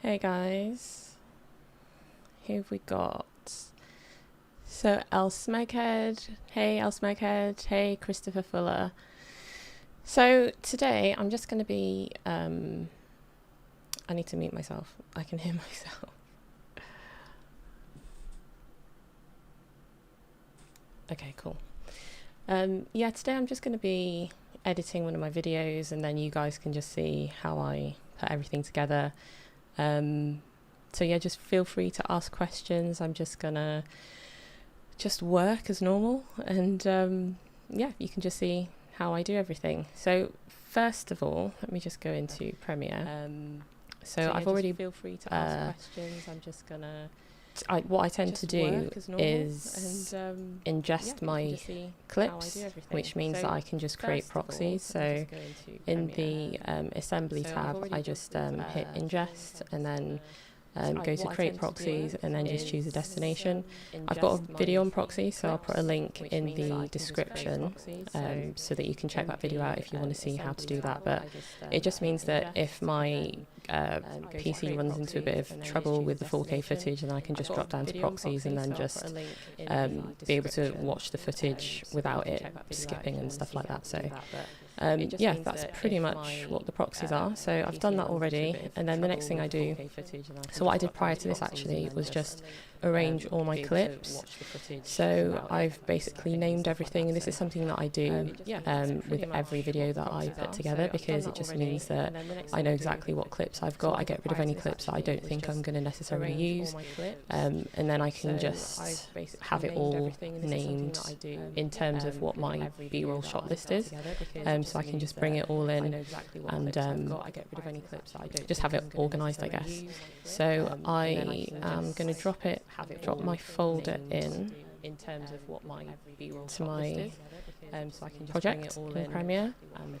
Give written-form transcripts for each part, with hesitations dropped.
Hey guys, who have we got? So Smeghead, hey Smeghead, hey Christopher Fuller. So today I'm just going to be, I need to mute myself, I can hear myself. Okay, cool. Yeah, today I'm just going to be editing one of my videos and then you guys can just see how I put everything together. So yeah, just feel free to ask questions. I'm just gonna work as normal and yeah, you can just see how I do everything. So first of all, let me just go into Premiere. So yeah, I've already feel free to ask questions. I'm just gonna what I tend to do is ingest my clips, which means that I can just create proxies. So in the assembly tab, I just hit ingest and then go to create proxies and then just choose a destination. I've got a video on proxies, so I'll put a link in the description so that you can check that video out if you want to see how to do that. But it just means that if my PC runs into a bit of trouble with the 4K footage, and I can just drop down to proxies and then just be able to watch the footage without it skipping and stuff like that. So yeah, that's pretty much what the proxies are. So I've done that already, and then the next thing I do, so what I did prior to this actually was just arrange all my clips. So I've basically named everything, and this is something that I do with every video that I put together, because it just means that I know exactly what clips I've got. I get rid of any clips that I don't think I'm going to necessarily use, and then I can just have it all named in terms of what my B-roll shot list is, so I can just bring it all in and just have it organised, I guess. So I am going to drop my folder in terms of what my B-roll to my so I can just project in Premiere and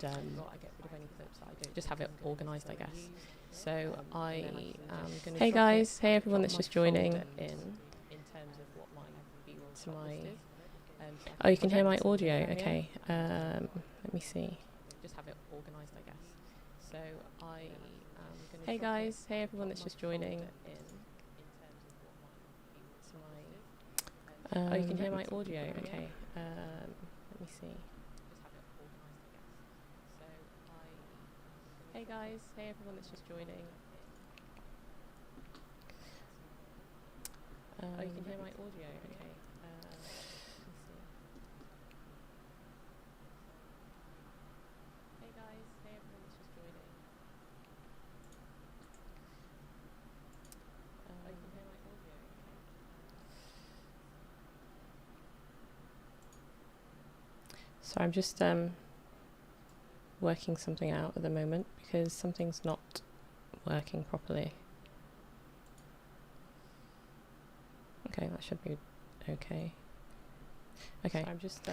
just have it organised, I guess. So I am going to hey guys, hey everyone that's just joining. To my oh, you can hear my audio. Okay, let me see. Just have it organised, I guess. So I am going to hey guys, hey everyone that's just joining. Oh, you can hear my audio. Okay, let me see. Hey guys, hey everyone that's just joining. Oh, you can hear my audio. Okay, let me see. So I'm just working something out at the moment because something's not working properly. Okay, that should be okay. Okay. So I'm just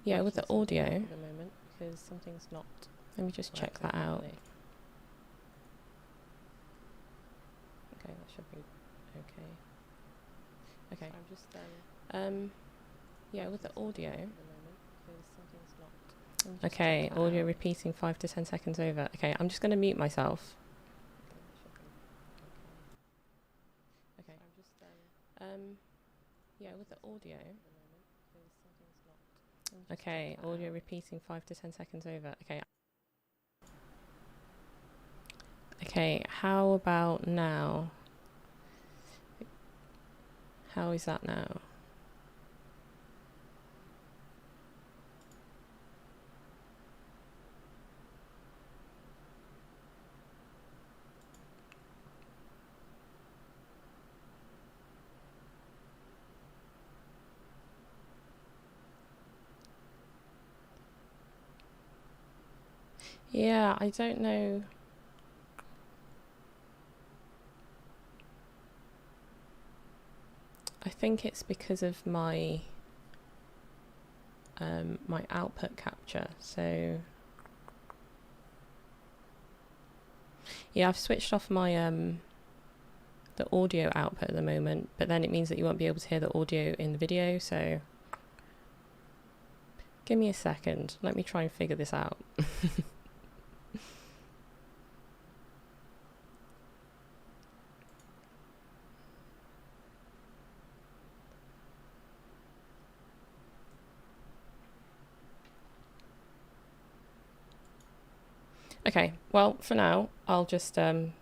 yeah, with the audio at the moment because something's not. Let me just check that out. Okay, that should be okay. Okay. So I'm just yeah, with the audio at the moment because something's not. Okay, audio repeating 5 to 10 seconds over. Okay, I'm just going to mute myself. Okay, I'm just yeah, with the audio at the moment because something's not. Okay, audio repeating 5 to 10 seconds over. Okay. Okay, how about now? How is that now? Yeah, I don't know. I think it's because of my my output capture. So yeah, I've switched off my the audio output at the moment, but then it means that you won't be able to hear the audio in the video. So give me a second. Let me try and figure this out. Okay, well, for now, I'll just mute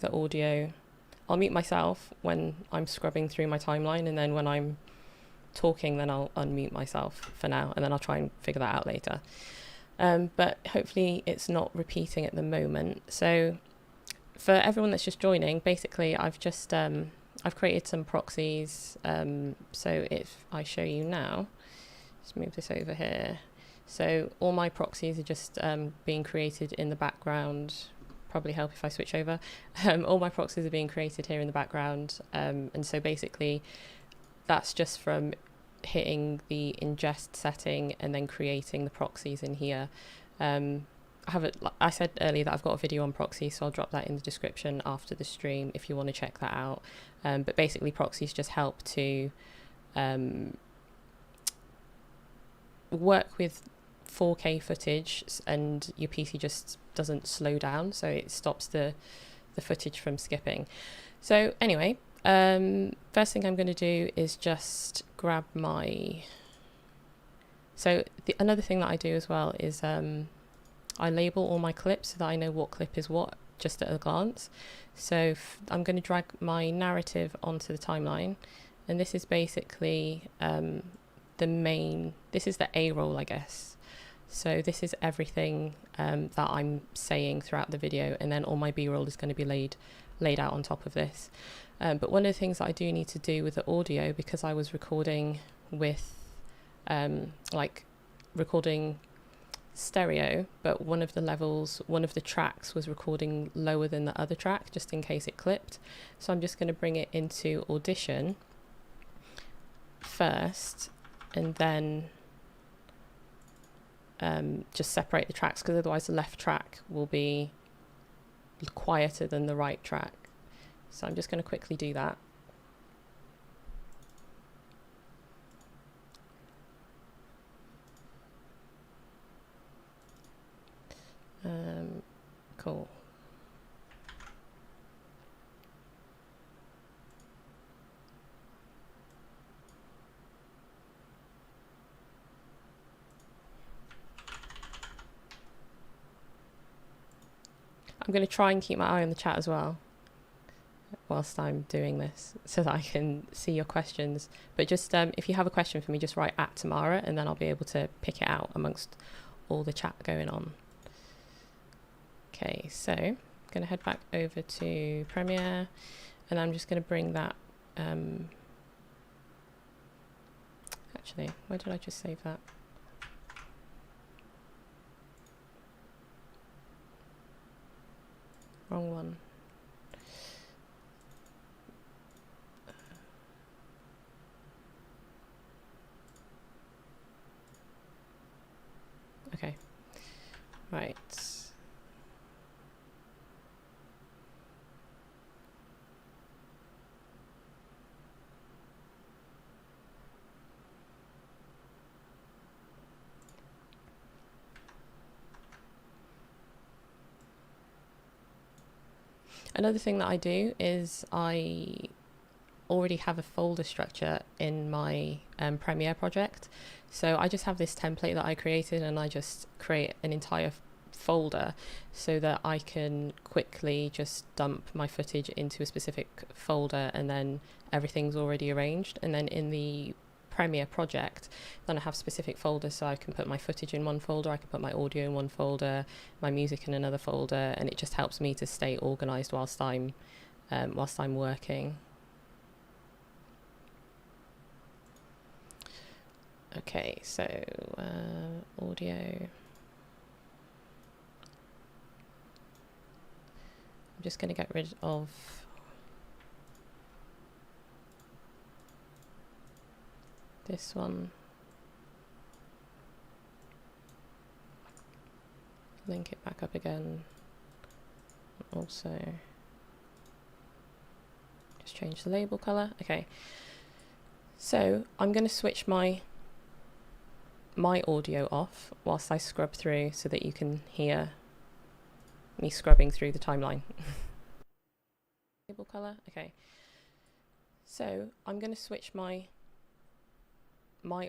the audio. I'll mute myself when I'm scrubbing through my timeline, and then when I'm talking, then I'll unmute myself for now, and then I'll try and figure that out later. But hopefully it's not repeating at the moment. So for everyone that's just joining, basically I've just I've created some proxies. So if I show you now, let's move this over here. So all my proxies are just being created in the background. Probably help if I switch over. All my proxies are being created here in the background. And so basically that's just from hitting the ingest setting and then creating the proxies in here. I said earlier that I've got a video on proxies, so I'll drop that in the description after the stream if you want to check that out. But basically proxies just help to work with 4K footage, and your PC just doesn't slow down, so it stops the footage from skipping. So anyway, first thing I'm going to do is just grab my. So another thing that I do as well is I label all my clips so that I know what clip is what just at a glance. So I'm going to drag my narrative onto the timeline, and this is basically this is the A roll, I guess. So this is everything that I'm saying throughout the video, and then all my B-roll is going to be laid out on top of this. But one of the things that I do need to do with the audio, because I was recording with recording stereo, but one of the tracks was recording lower than the other track, just in case it clipped. So I'm just going to bring it into Audition first, and then just separate the tracks, because otherwise the left track will be quieter than the right track. So I'm just going to quickly do that. Cool. I'm going to try and keep my eye on the chat as well whilst I'm doing this, so that I can see your questions. But just if you have a question for me, just write @Tamara, and then I'll be able to pick it out amongst all the chat going on. Okay, so I'm going to head back over to Premiere, and I'm just going to bring that actually. Where did I just save that? Wrong one. Okay. Right. Another thing that I do is I already have a folder structure in my Premiere project. So I just have this template that I created, and I just create an entire folder so that I can quickly just dump my footage into a specific folder, and then everything's already arranged. And then in the Premiere project, then I have specific folders, so I can put my footage in one folder, I can put my audio in one folder, my music in another folder, and it just helps me to stay organized whilst I'm working. Okay, so audio. I'm just going to get rid of this one. Link it back up again. Also, just change the label color. Okay, so I'm going to switch my audio off whilst I scrub through so that you can hear me scrubbing through the timeline. Label color. Okay, so I'm going to switch my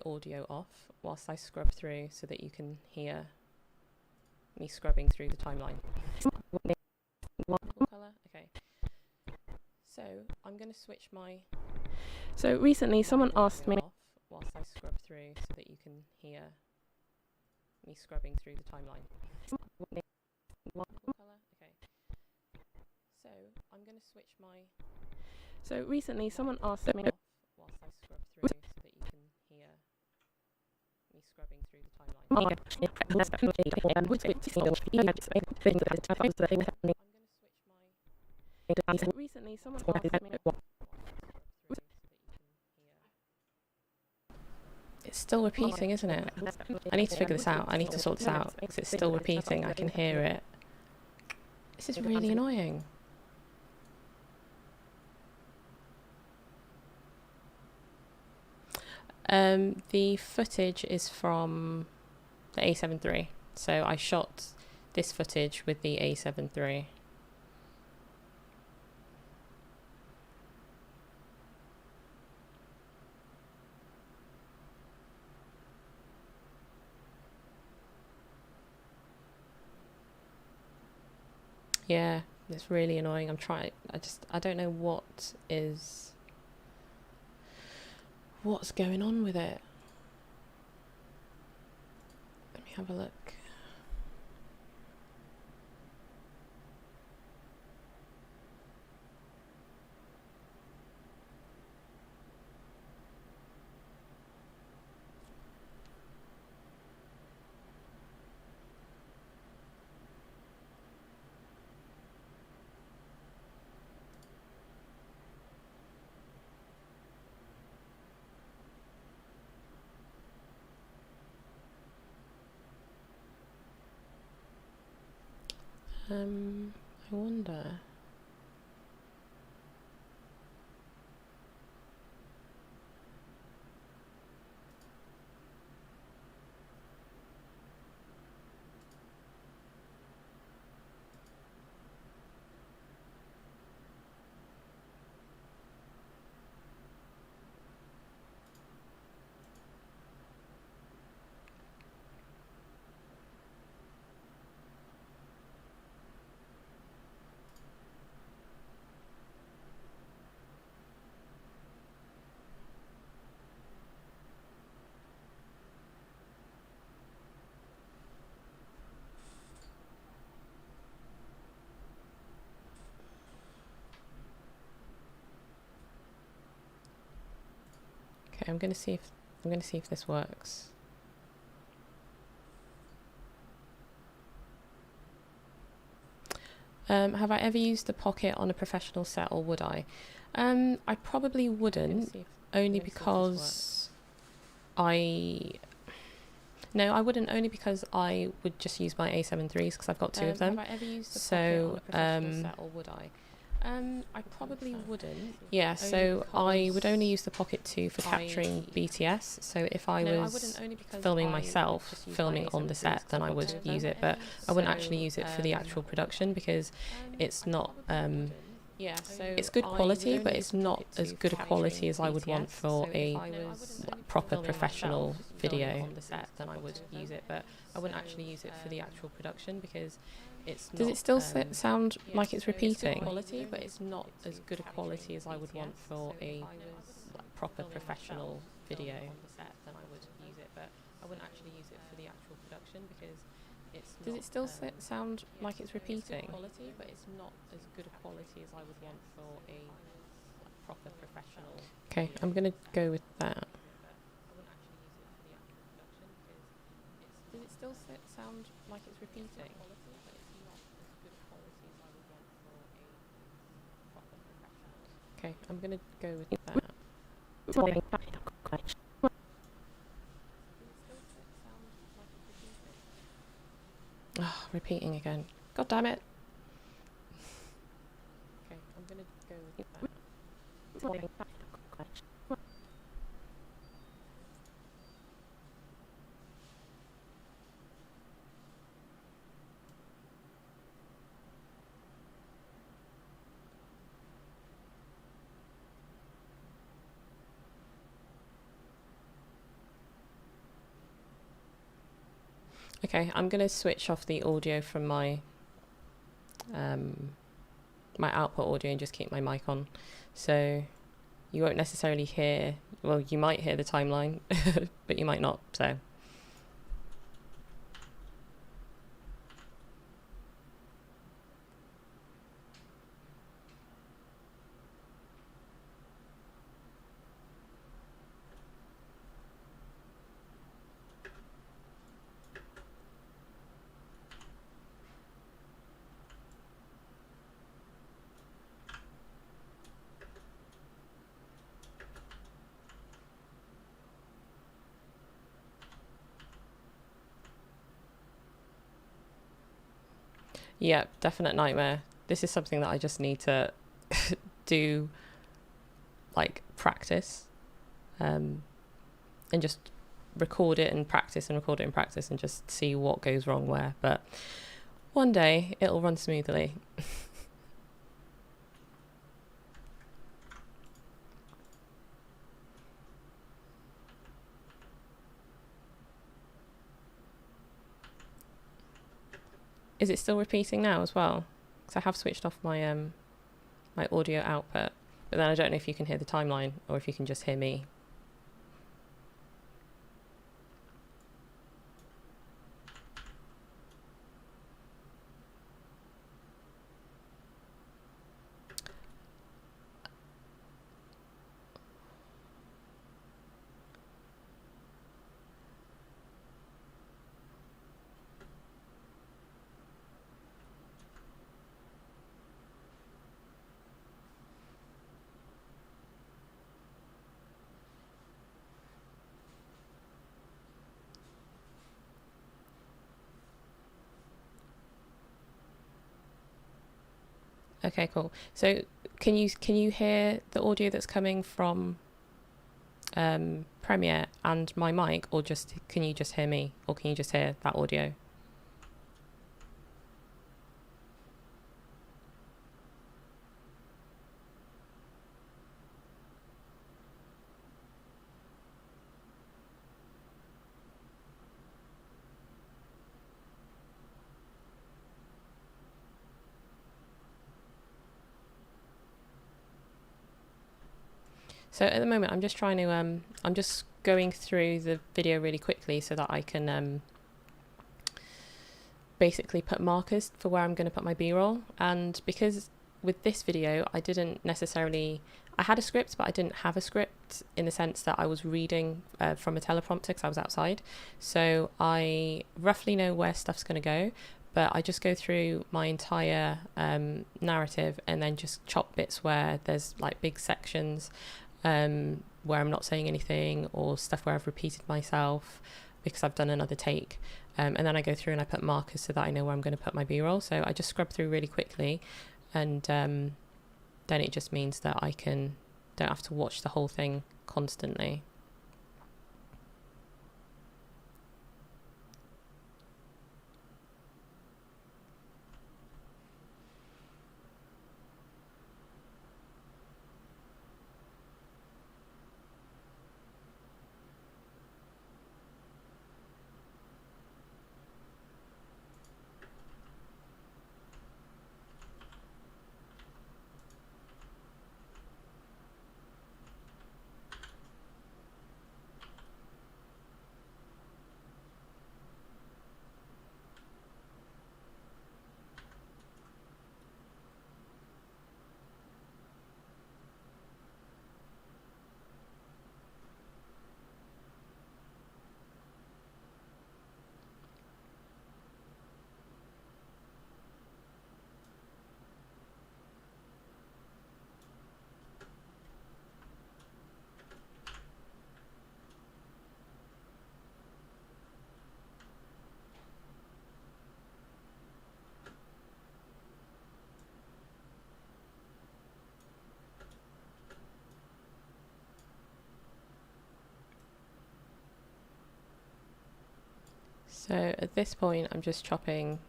audio off whilst I scrub through so that you can hear me scrubbing through the timeline. Label color. Okay, so I'm going to switch my. So recently someone asked me off whilst I scrub through so that you can hear me scrubbing through the timeline. Color. Okay. So I'm going to switch my. So recently someone asked me off whilst I scrub through so that you can hear me scrubbing through the timeline. I'm going to switch my. So recently someone asked me. It's still repeating, isn't it? I need to figure this out. I need to sort this out because it's still repeating. I can hear it. This is really annoying. The footage is from the A7 III. So I shot this footage with the A7 III. Yeah, it's really annoying. I'm trying. I don't know what's going on with it. Let me have a look. I wonder. Okay, I'm going to see if I'm going to see if this works. Have I ever used the Pocket on a professional set, or would I? I probably wouldn't, only because No, I wouldn't, only because I would just use my A7 IIIs because I've got two of them. Have I ever used the So, Pocket on a professional set, or would I? I probably wouldn't. Yeah, so I would only use the Pocket 2 for capturing BTS. So if I was filming myself, filming on the set, then I would use it. But I wouldn't actually use it for the actual production because it's not... yeah, so it's good quality, but it's not as good a quality as I would want for a proper professional video. on the set, then I would use it. But I wouldn't actually use it for the actual production because it's not... Does it still sound like it's repeating? It's quality, but it's not as good a quality as I would want for a proper professional video on the set, then I would use it. But I wouldn't actually use it for the actual production because it's not... Does it still sound like it's repeating? It's quality, but it's not as good a quality as I would want for a proper professional... Okay, I'm going to go with that. Does it still sound like it's repeating? Okay, I'm going to go with that. Oh, repeating again. God damn it. Okay, I'm going to go with that. Okay, I'm going to switch off the audio from my my output audio and just keep my mic on. So you won't necessarily hear, well, you might hear the timeline, but you might not, so. Yeah, definite nightmare. This is something that I just need to do, like, practice, and just record it and practice and record it and practice and just see what goes wrong where. But one day it'll run smoothly. Is it still repeating now as well? Because I have switched off my my audio output, but then I don't know if you can hear the timeline or if you can just hear me. Okay, cool. So can you hear the audio that's coming from Premiere and my mic, or just can you just hear me, or can you just hear that audio? So at the moment, I'm just trying to, I'm just going through the video really quickly so that I can basically put markers for where I'm going to put my B-roll. And because with this video, I didn't necessarily, I had a script, but I didn't have a script in the sense that I was reading from a teleprompter because I was outside. So I roughly know where stuff's going to go, but I just go through my entire narrative and then just chop bits where there's like big sections where I'm not saying anything, or stuff where I've repeated myself because I've done another take. And then I go through and I put markers so that I know where I'm going to put my B-roll. So I just scrub through really quickly, and then it just means that I don't have to watch the whole thing constantly. So at this point, I'm just chopping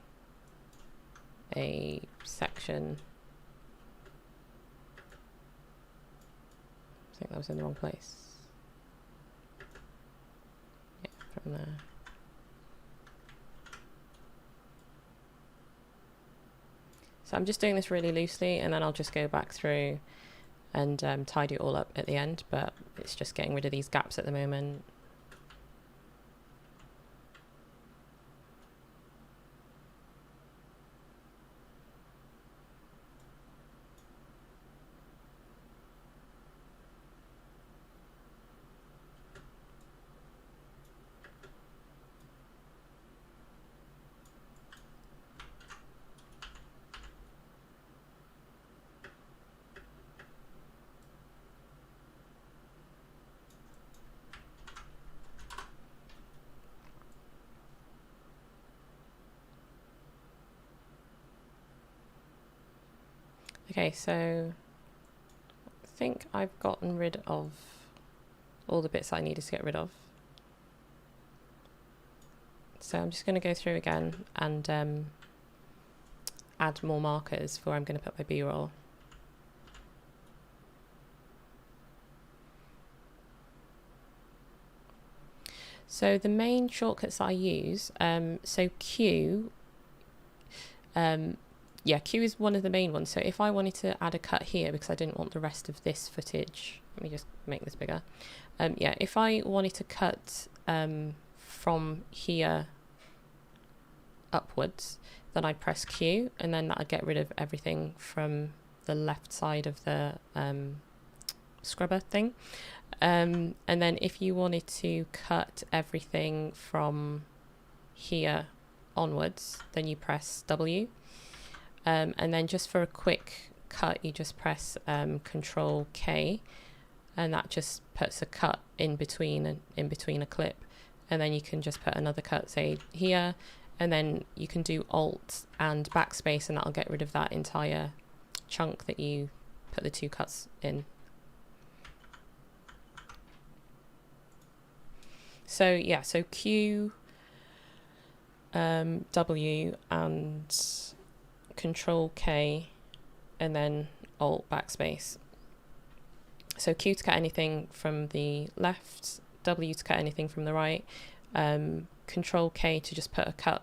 a section. I think that was in the wrong place. Yeah, from there. So I'm just doing this really loosely, and then I'll just go back through and tidy it all up at the end, but it's just getting rid of these gaps at the moment. Okay, so I think I've gotten rid of all the bits I needed to get rid of. So I'm just going to go through again and add more markers for where I'm going to put my B-roll. So the main shortcuts I use, so Q, yeah, Q is one of the main ones. So if I wanted to add a cut here, because I didn't want the rest of this footage, let me just make this bigger. Yeah, if I wanted to cut from here upwards, then I'd press Q, and then that'd get rid of everything from the left side of the scrubber thing. And then if you wanted to cut everything from here onwards, then you press W. And then just for a quick cut, you just press Control K, and that just puts a cut in between a clip. And then you can just put another cut, say here, and then you can do Alt and backspace, and that'll get rid of that entire chunk that you put the two cuts in. So yeah, so Q, W, and Control K, and then Alt backspace. So Q to cut anything from the left, W to cut anything from the right, Control K to just put a cut,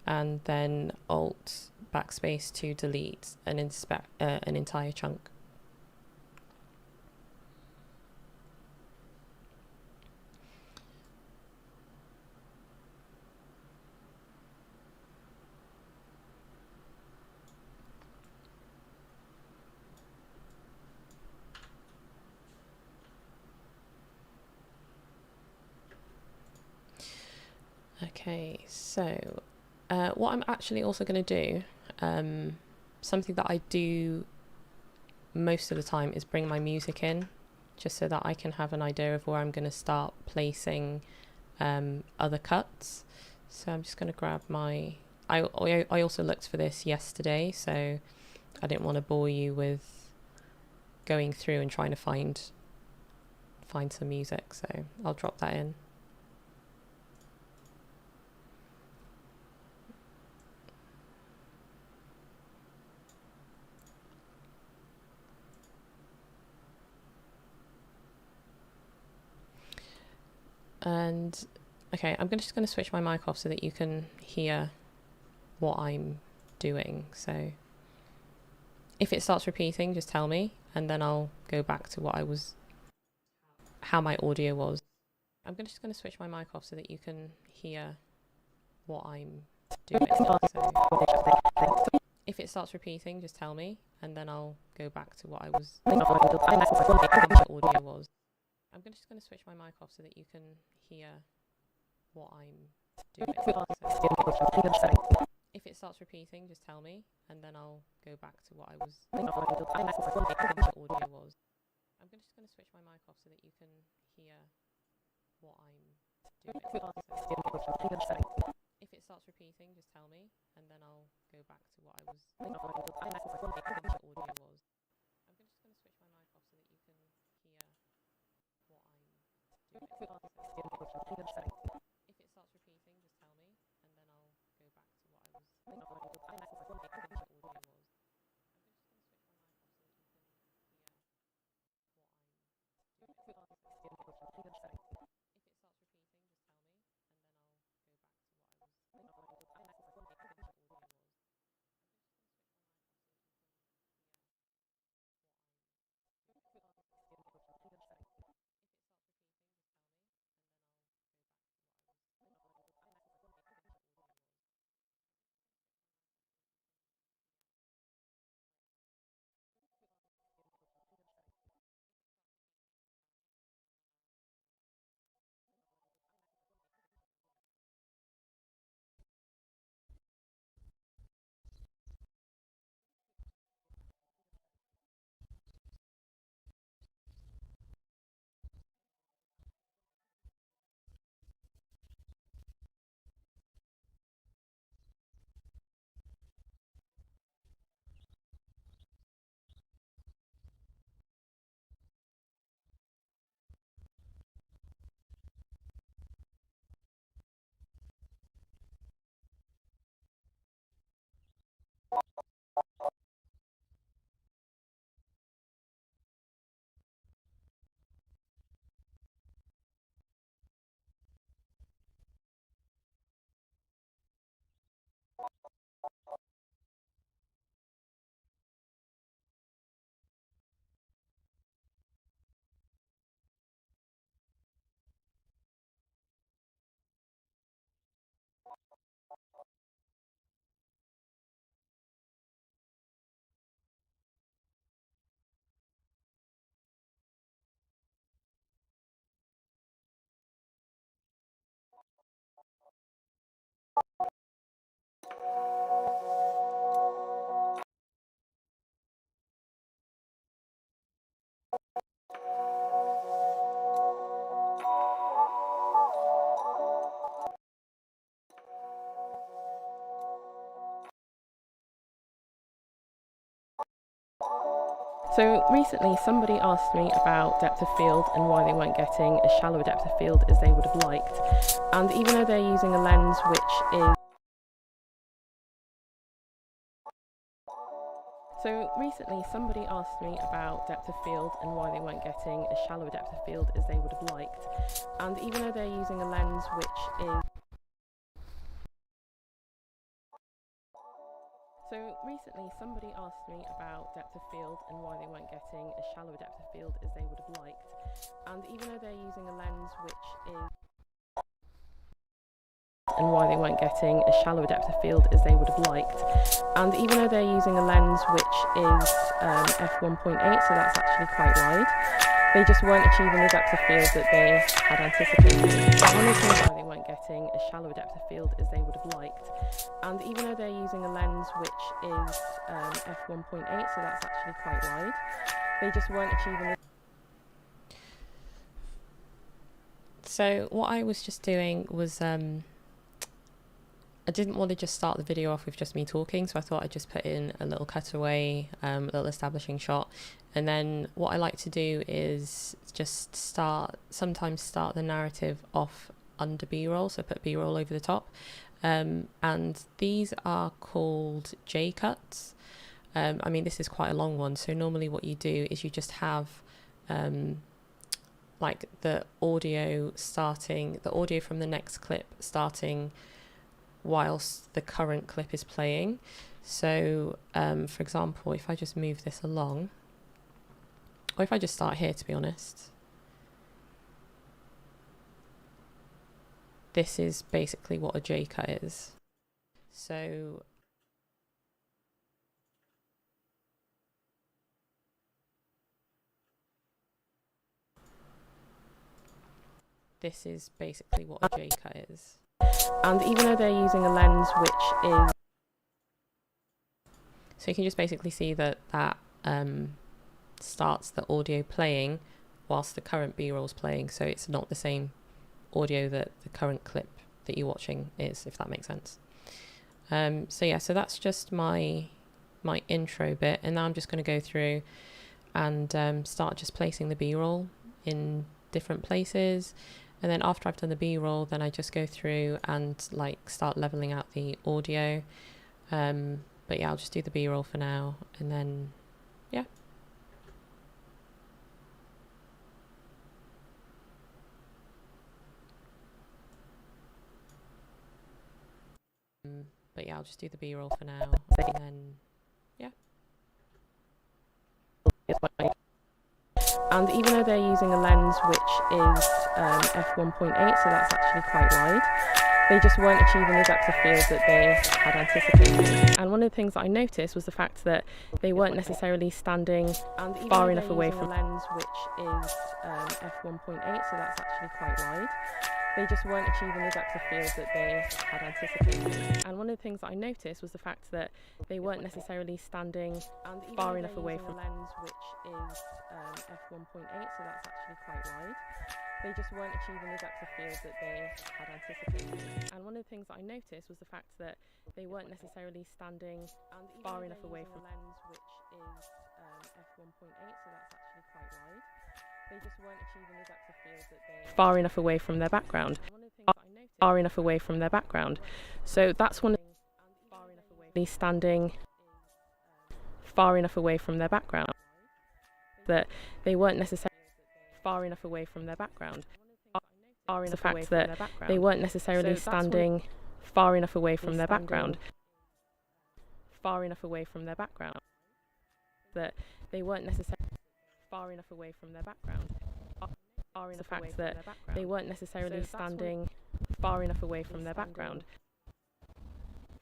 and then Alt backspace to delete an entire chunk. Okay, so what I'm actually also going to do, something that I do most of the time, is bring my music in, just so that I can have an idea of where I'm going to start placing other cuts. So I'm just going to grab my... I also looked for this yesterday, so I didn't want to bore you with going through and trying to find some music, so I'll drop that in. And okay, I'm just going to switch my mic off so that you can hear what I'm doing. So if it starts repeating, just tell me, and then I'll go back to how my audio was. I'm just going to switch my mic off so that you can hear what I'm doing. So if it starts repeating, just tell me, and then I'll go back to how my audio was. I'm just going to switch my mic off so that you can hear what I'm doing. So if it starts repeating, just tell me, and then I'll go back to how my audio was. I'm just going to switch my mic off so that you can hear what I'm doing. So if it starts repeating, just tell me, and then I'll go back to how my audio was. I'm just going to switch my mic off so that you can hear what I'm doing. So if it starts repeating, just tell me, and then I'll go back to my audio was. I'm just going to switch my mic off so that you can hear what I'm doing. So if it starts repeating, just tell me, and then I'll go back to what I was. So recently somebody asked me about depth of field and why they weren't getting as shallow a depth of field as they would have liked. And even though they're using a lens which is... So recently somebody asked me about depth of field and why they weren't getting as shallow a depth of field as they would have liked. And even though they're using a lens which is... So recently somebody asked me about depth of field and why they weren't getting as shallow a depth of field as they would have liked. And even though they're using a lens which is... and why they weren't getting as shallow a depth of field as they would have liked. And even though they're using a lens which is f1.8, so that's actually quite wide, they just weren't achieving the depth of field that they had anticipated. But one of the reasons why they weren't getting as shallow a depth of field as they would have liked, and even though they're using a lens which is f1.8, so that's actually quite wide, they just weren't achieving the... So what I was just doing was I didn't want to just start the video off with just me talking, so I thought I'd just put in a little cutaway, a little establishing shot. And then what I like to do is just sometimes start the narrative off under B-roll, so put B-roll over the top. And these are called J-cuts. I mean, this is quite a long one, so normally what you do is you just have like the audio from the next clip starting whilst the current clip is playing. So for example, if I just move this along, or if I just start here, to be honest, this is basically what a J-cut is. So this is basically what a J-cut is. And even though they're using a lens which is... So you can just basically see that starts the audio playing whilst the current B-roll is playing, so it's not the same audio that the current clip that you're watching is, if that makes sense. So yeah, so that's just my intro bit, and now I'm just going to go through and start just placing the B-roll in different places. And then after I've done the B-roll, then I just go through and like start leveling out the audio. But yeah, I'll just do the B-roll for now, and then yeah. But yeah, I'll just do the B-roll for now, and then yeah. And even though they're using a lens which is f1.8, so that's actually quite wide, they just weren't achieving the depth of field that they had anticipated. And one of the things that I noticed was the fact that they weren't necessarily standing far enough away from the lens which is f1.8, so that's actually quite wide. They just weren't achieving the depth of field that they had anticipated. And one of the things that I noticed was the fact that they weren't necessarily standing far enough away from the lens which is f1.8, so that's actually quite wide. They just weren't achieving the depth of field that they had anticipated. And one of the things that I noticed was the fact that they weren't necessarily standing far enough away from the lens which is f1.8, so that's actually quite wide. They just weren't achieving the depth of field that they far enough away from their background. Far enough away from their background. So that's one of the standing far enough away from their background. That they weren't necessarily far enough away from their background. The fact that they weren't necessarily standing far enough away from their background. Far enough away from their background. That they weren't necessarily far enough away from their background. The fact that they weren't necessarily standing far enough away from their background.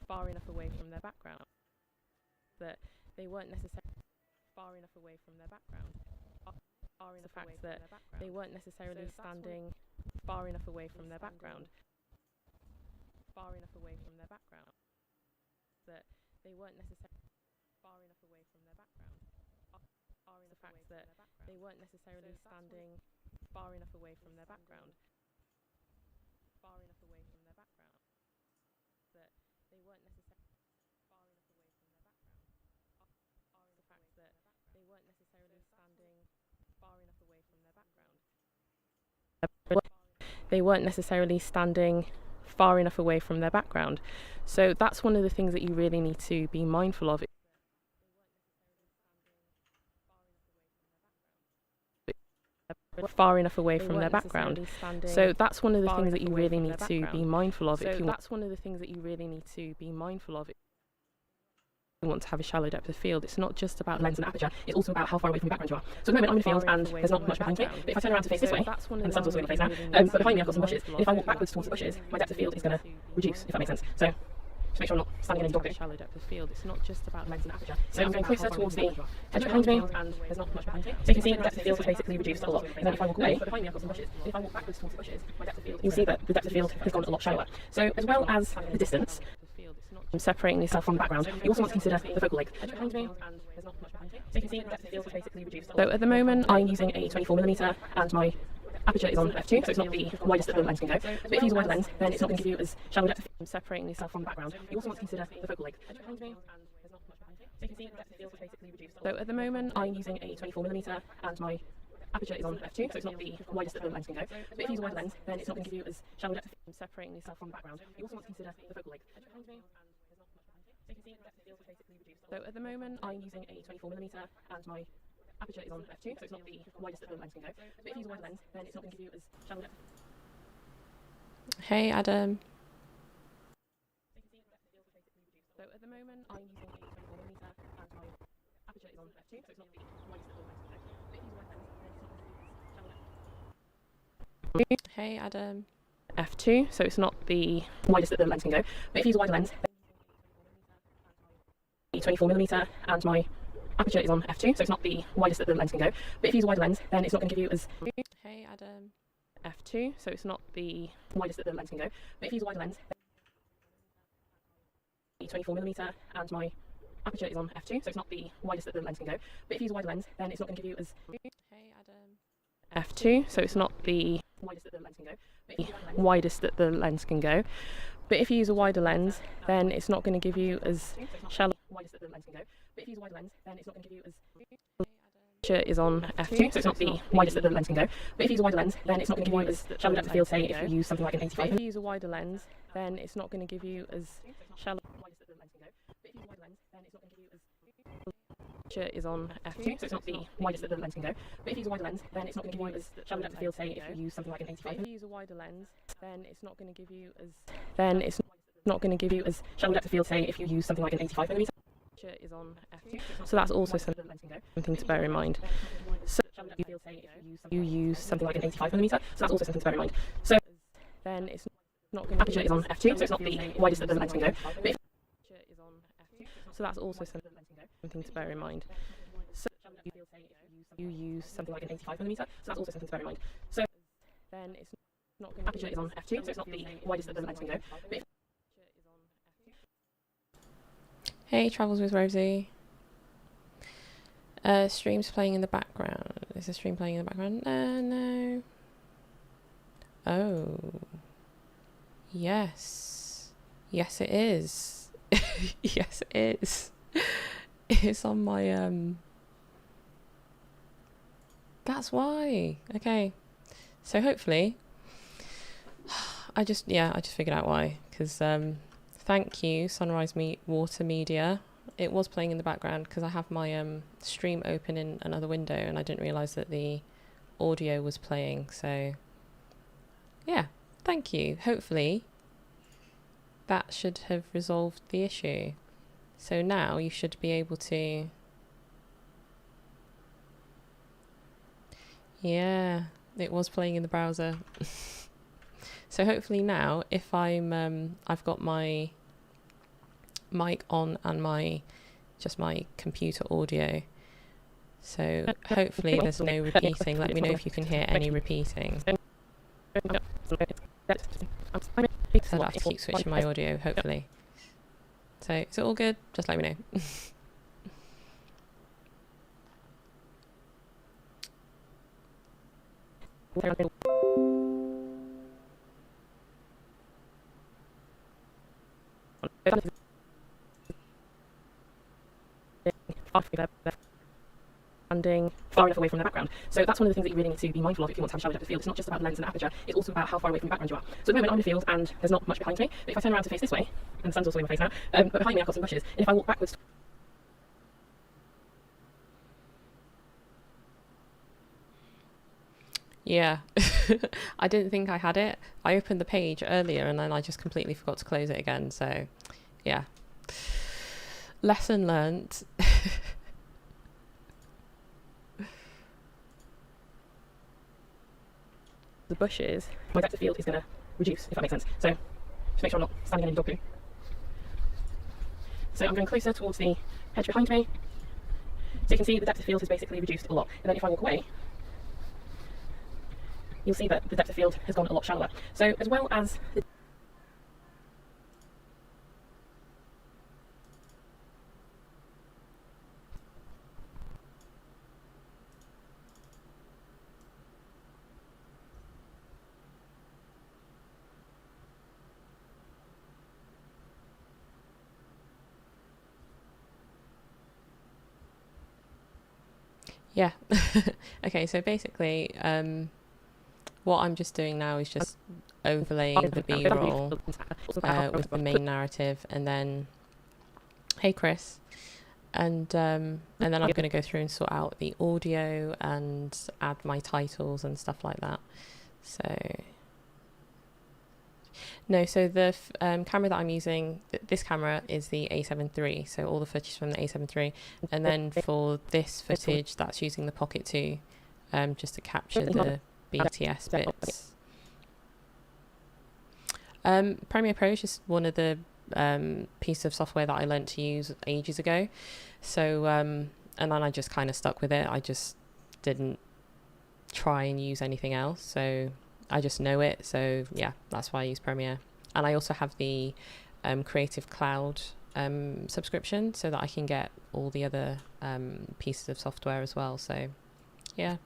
Far enough away from their background. That they weren't necessarily far enough away from their background. The fact that they weren't necessarily standing far enough away from their background. Far enough away from their background. That they weren't necessarily far enough away from their background. The fact that they weren't necessarily standing far enough away from their background. Far enough away from their background. That they weren't necessarily far enough away from their background. The fact that they weren't necessarily standing far enough away from their background. They weren't necessarily standing far enough away from their background. So that's one of the things that you really need to be mindful of. Far enough away from their background. So that's one of the things that you really need to be mindful of. That's one of the things that you really need to be mindful of. You want to have a shallow depth of field. It's not just about lens and aperture, it's also about how far away from the background you are. So at the moment I'm in the field and there's not much behind me, but if I turn around to face this way, and the sun's also going to face now, but behind me I've got some bushes, and if I walk backwards towards the bushes, my depth of field is going to reduce, if that makes sense. So Just make sure I'm not standing in any dog poo. Shallow depth of field. It's not just about lens and aperture. So I'm going closer towards the hedge behind me, and there's not much behind me. So you can see the depth of field is basically reduced a lot. And then if I walk away, behind me I've got some bushes. And if I walk backwards towards the bushes, my depth of field, you'll see that the depth of field has gone a lot shallower. So as well as the distance, separating yourself from the background, you also want to consider the focal length. Behind me, and there's not much behind me. So you can see the depth of field is basically reduced a lot. So at the moment I'm using a 24mm and my aperture is on f2, so it's not the widest that the lens can go. But if you use a wider lens, then it's not going to give you as shallow depth of field. Separating yourself from the background, you also want to consider the focal length. Behind me, and there's not much behind me. So you can see the depth of field is basically reduced a lot. So at the moment I'm using a 24mm and my aperture is on f2, so it's not the widest that the lens can go. But if you use a wider lens, then it's not going to give you as shallow depth of field. Separating yourself from the background, you also want to consider the focal length. Behind me, and there's not much behind me. So you can see the depth of field is basically reduced. So at the moment I'm using a 24mm and my aperture is on f2, so it's not the widest that the lens can go. But if you use a wider lens, then it's not going to give you as shallow depth. Hey Adam. So at the moment I'm using a 24mm and my aperture is on f2, so it's not the widest that the lens can go. But if you use a wider lens, then it's not going to give you as shallow depth. Hey Adam. f2, so it's not the widest that the lens can go. But if you use a wider lens, 24mm and my aperture is on f2, so it's not the widest that the lens can go. But if you use a wider lens, then it's not going to give you as Hey Adam. f2, so it's not the widest that the lens can go. But if you use a wider lens, 24mm and my aperture is on f2, so it's not the widest that the lens can go. But if you use a wider lens, then it's not going to give you as Hey Adam. f2, so it's not the widest that the lens can go. Widest that the lens can go. But if you use a wider lens, then it's not going to give you as shallow. Widest that the lens can go. But if you use a wider lens, then it's not going to give you as aperture is on f2, so it's not the widest that the lens can go. But if you use a wider lens, then it's not going to give you as shallow depth of field. Say if you use something like an 85. If you use a wider lens, then it's not going to give you as shallow. Widest that the lens can go. But if you use a wider lens, then it's not going to give you as aperture is on f2, so it's not the widest that the lens can go. But if you use a wider lens, then it's not going to give you as shallow depth of field. Say if you use something like an 85. If you use a wider lens, then it's not going to give you as not going to give you as shallow depth of field. Say if you use something like an 85mm. Is on f2, so that's also something to bear in mind. So you use something like an 85mm, so that's also something to bear in mind. So then it's not going to aperture is on f2, so it's not the widest that the lens can go. But if so that's also something to bear in mind. So you use something like an 85mm, so that's also something to bear in mind. So then it's not going to aperture is on f2, so it's not the widest that the lens can go. But if Hey, Travels with Rosie. Stream's playing in the background. Is the stream playing in the background? No. Oh. Yes. Yes, it is. Yes, it is. It's on my, That's why. Okay. So hopefully... I just figured out why. Because, thank you, Sunrise Water Media. It was playing in the background because I have my stream open in another window and I didn't realise that the audio was playing. So, yeah, thank you. Hopefully, that should have resolved the issue. So now you should be able to... Yeah, it was playing in the browser. So hopefully now, if I've got my mic on and my computer audio. So hopefully there's no repeating. Let me know if you can hear any repeating. So I'll have to keep switching my audio, hopefully. So is it all good? Just let me know. Standing far enough away from the background. So that's one of the things that you really need to be mindful of if you want to have shallow depth of field. It's not just about lens and aperture, it's also about how far away from the background you are. So at the moment I'm in the field and there's not much behind me, but if I turn around to face this way, and the sun's also in my face now, but behind me I've got some bushes, and if I walk backwards... Yeah, I didn't think I had it. I opened the page earlier and then I just completely forgot to close it again. So, yeah. Lesson learnt. The bushes, my depth of field is going to reduce, if that makes sense. So, just make sure I'm not standing in any dog poo. So I'm going closer towards the hedge behind me. So you can see the depth of field has basically reduced a lot. And then if I walk away, you'll see that the depth of field has gone a lot shallower. So as well as the Yeah. Okay, so basically, what I'm just doing now is just overlaying the B-roll with the main narrative, and then, hey Chris, and then I'm going to go through and sort out the audio and add my titles and stuff like that. So no, so the camera that I'm using, this camera is the A7 III, so all the footage from the A7 III, and then for this footage that's using the Pocket 2, just to capture the BTS bits. Premiere Pro is just one of the pieces of software that I learnt to use ages ago, so and then I just kind of stuck with it. I just didn't try and use anything else, so I just know it, so yeah, that's why I use Premiere. And I also have the Creative Cloud subscription, so that I can get all the other pieces of software as well. So yeah,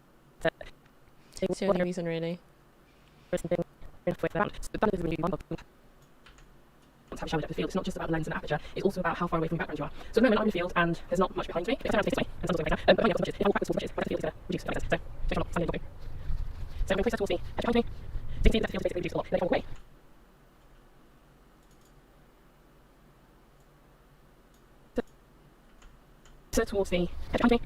that's the only reason really. Have a shallow depth of field. It's not just about the lens and aperture, it's also about how far away from the background you are. So at the moment I'm in the field and there's not much behind me, but if I turn around to face away, and sun's also behind me, if I walk backwards towards the bushes, the depth of field is going to reduce. So I'm going closer towards the edge behind me. So you can see the depth of field is basically reduced a lot. Then if I walk away, so towards the edge behind me.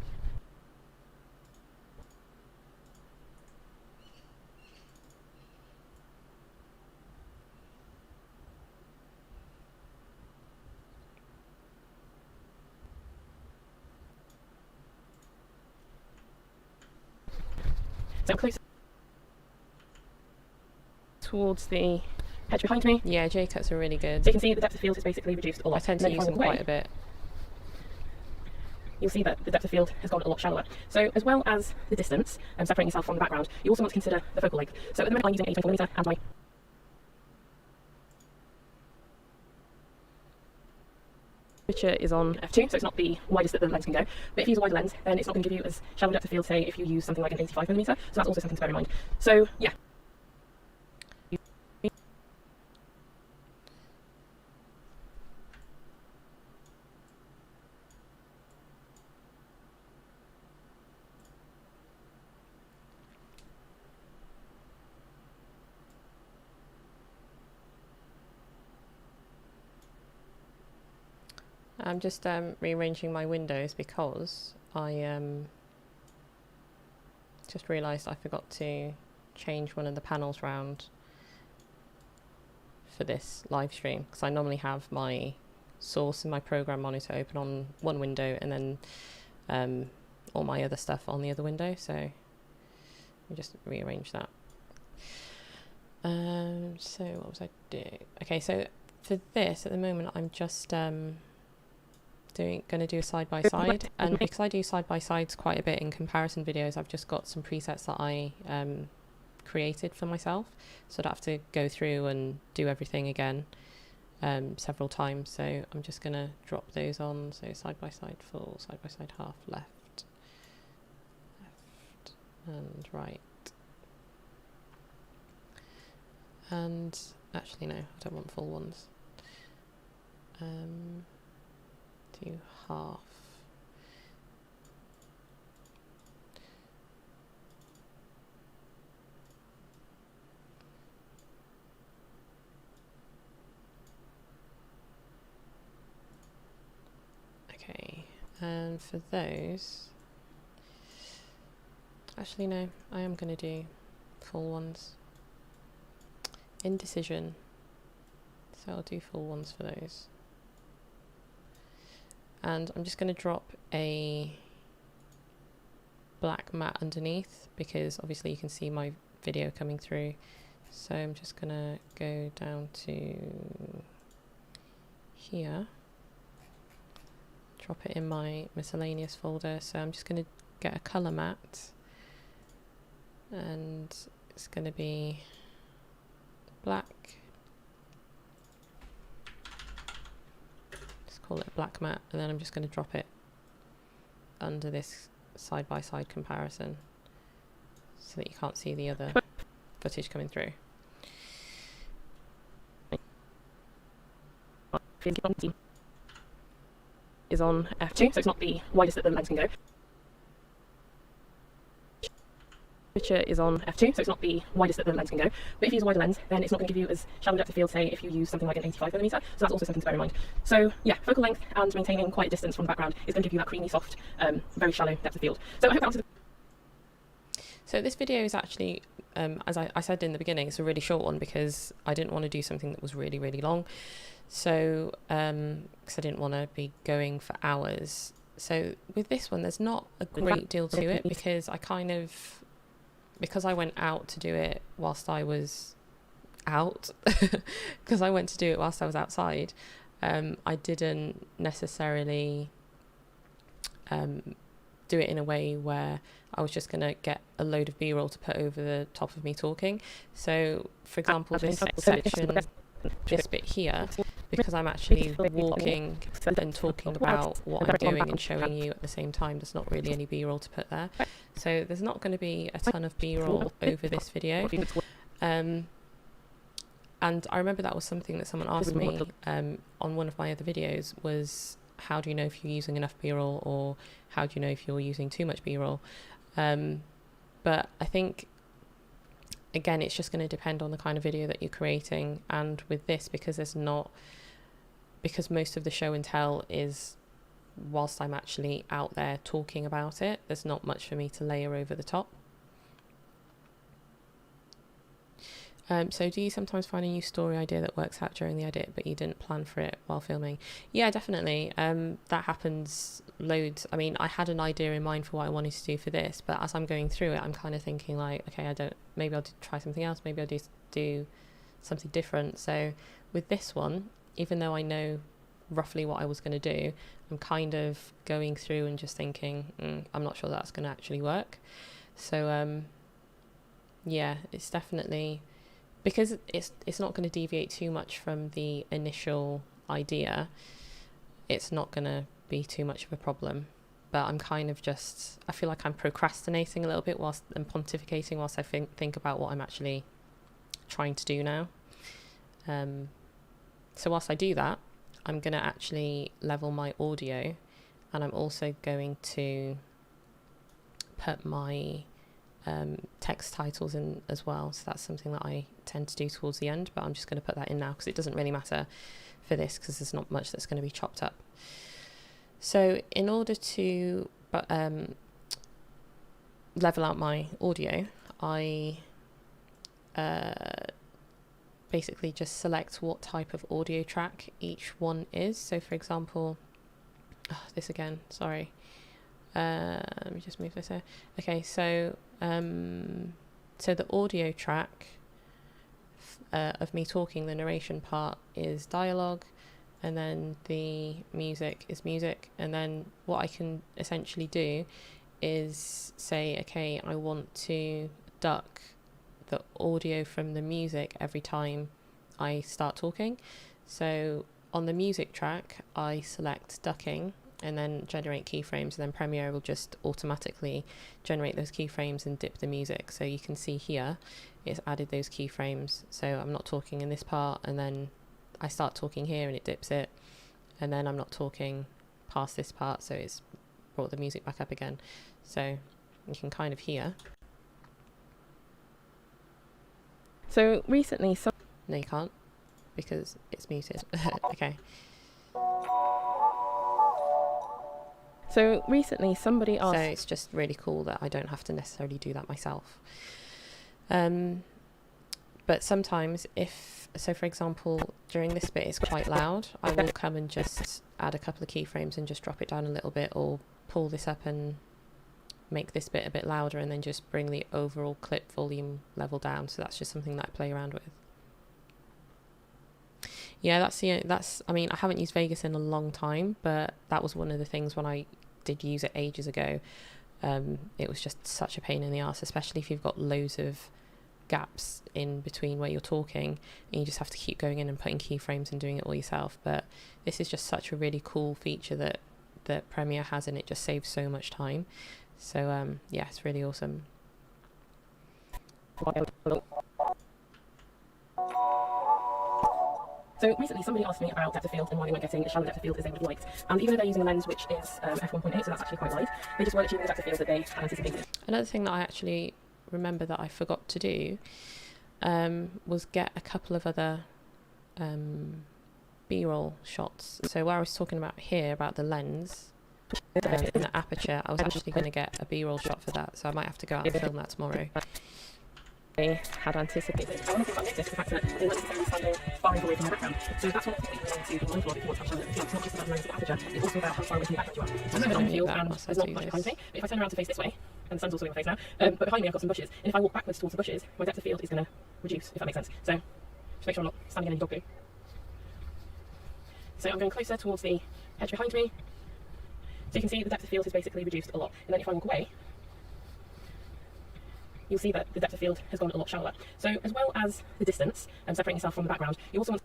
So I'm closer towards the hedge behind me. Yeah, J-cuts are really good. So you can see the depth of field is basically reduced a lot. I tend to use them quite a bit. You'll see that the depth of field has gone a lot shallower. So as well as the distance, separating yourself from the background, you also want to consider the focal length. So at the moment I'm using a 24mm and my aperture is on f2, so it's not the widest that the lens can go. But if you use a wider lens, then it's not going to give you as shallow depth of field, say, if you use something like an 85mm. So that's also something to bear in mind. So yeah. I'm just rearranging my windows because I just realised I forgot to change one of the panels round for this live stream, because I normally have my source and my program monitor open on one window and then all my other stuff on the other window, so let me just rearrange that. So what was I doing? Okay, so for this at the moment I'm just going to do a side-by-side, and because I do side-by-sides quite a bit in comparison videos, I've just got some presets that I created for myself, so I don't have to go through and do everything again several times. So I'm just going to drop those on. So side-by-side full, side-by-side half, left and right. And actually no, I don't want full ones. Do half. Okay, and for those, actually no, I am going to do full ones. Indecision, so I'll do full ones for those. And I'm just going to drop a black mat underneath, because obviously you can see my video coming through. So I'm just going to go down to here. drop it in my miscellaneous folder. So I'm just going to get a color matte, and it's going to be black. Just call it a black matte, and then I'm just going to drop it under this side-by-side comparison so that you can't see the other footage coming through. Is on f2, so it's not the widest that the lens can go. Picture is on f2, so it's not the widest that the lens can go. But if you use a wider lens, then it's not going to give you as shallow depth of field, say, if you use something like an 85mm. So that's also something to bear in mind. So yeah, focal length and maintaining quite a distance from the background is going to give you that creamy, soft, very shallow depth of field. So I hope that answers the... So this video is actually, as I said in the beginning, it's a really short one because I didn't want to do something that was really, really long. So, because I didn't want to be going for hours. So with this one, there's not a great deal to it because because I went out to do it whilst I was out, because I went to do it whilst I was outside, I didn't necessarily do it in a way where I was just going to get a load of B-roll to put over the top of me talking. So, for example, this section, this bit here, because I'm actually walking and talking about what I'm doing and showing you at the same time, there's not really any B-roll to put there. So there's not going to be a ton of B-roll over this video. And I remember that was something that someone asked me on one of my other videos, was how do you know if you're using enough B-roll, or how do you know if you're using too much B-roll? But I think, again, it's just going to depend on the kind of video that you're creating. And with this, because most of the show and tell is whilst I'm actually out there talking about it, there's not much for me to layer over the top. So do you sometimes find a new story idea that works out during the edit, but you didn't plan for it while filming? Yeah, definitely. That happens loads. I mean, I had an idea in mind for what I wanted to do for this, but as I'm going through it, I'm kind of thinking like, okay, maybe I'll try something else. Maybe I'll do something different. So with this one, even though I know roughly what I was going to do, I'm kind of going through and just thinking, I'm not sure that's going to actually work. So yeah, it's definitely, because it's not going to deviate too much from the initial idea, it's not going to be too much of a problem. But I'm kind of I feel like I'm procrastinating a little bit whilst I'm pontificating whilst I think about what I'm actually trying to do now. So whilst I do that, I'm going to actually level my audio, and I'm also going to put my text titles in as well. So that's something that I tend to do towards the end, but I'm just going to put that in now because it doesn't really matter for this, because there's not much that's going to be chopped up. So in order to level out my audio, I basically just select what type of audio track each one is. So for example, this again, sorry. Let me just move this here. Okay, so the audio track of me talking, the narration part, is dialogue, and then the music is music. And then what I can essentially do is say, okay, I want to duck the audio from the music every time I start talking. So on the music track, I select ducking and then generate keyframes, and then Premiere will just automatically generate those keyframes and dip the music. So you can see here it's added those keyframes. So I'm not talking in this part, and then I start talking here and it dips it, and then I'm not talking past this part, so it's brought the music back up again. So you can kind of hear. So recently No, you can't, because it's muted. Okay. So recently somebody asked... So it's just really cool that I don't have to necessarily do that myself. But sometimes so for example, during this bit it's quite loud, I will come and just add a couple of keyframes and just drop it down a little bit, or pull this up and make this bit a bit louder, and then just bring the overall clip volume level down. So that's just something that I play around with. Yeah, I mean, I haven't used Vegas in a long time, but that was one of the things when I did use it ages ago. It was just such a pain in the ass, especially if you've got loads of gaps in between where you're talking and you just have to keep going in and putting keyframes and doing it all yourself. But this is just such a really cool feature that Premiere has, and it just saves so much time. So yeah, it's really awesome. So recently somebody asked me about depth of field and why they weren't getting as shallow depth of field as they would have liked. And even though they're using a lens which is f1.8, so that's actually quite wide, they just weren't achieving the depth of field that they had anticipated. Another thing that I actually remember that I forgot to do was get a couple of other B-roll shots. So where I was talking about here about the lens and the aperture, I was actually going to get a B-roll shot for that, so I might have to go out and film that tomorrow. They had anticipated. I want to talk about this, the fact that the lens is standing far away from the background. So that's one of the things we need to be mindful of if you want to have shallow depth of field. It's not just about the lens of the aperture, it's also about how far away from the background you are. I'm in the field and there's not much behind me, but if I turn around to face this way, and the sun's also in my face now, but behind me I've got some bushes, and if I walk backwards towards the bushes, my depth of field is going to reduce, if that makes sense. So just make sure I'm not standing in any dog poo. So I'm going closer towards the edge behind me, so you can see the depth of field is basically reduced a lot, and then if I walk away, you'll see that the depth of field has gone a lot shallower. So as well as the distance and separating yourself from the background, you also want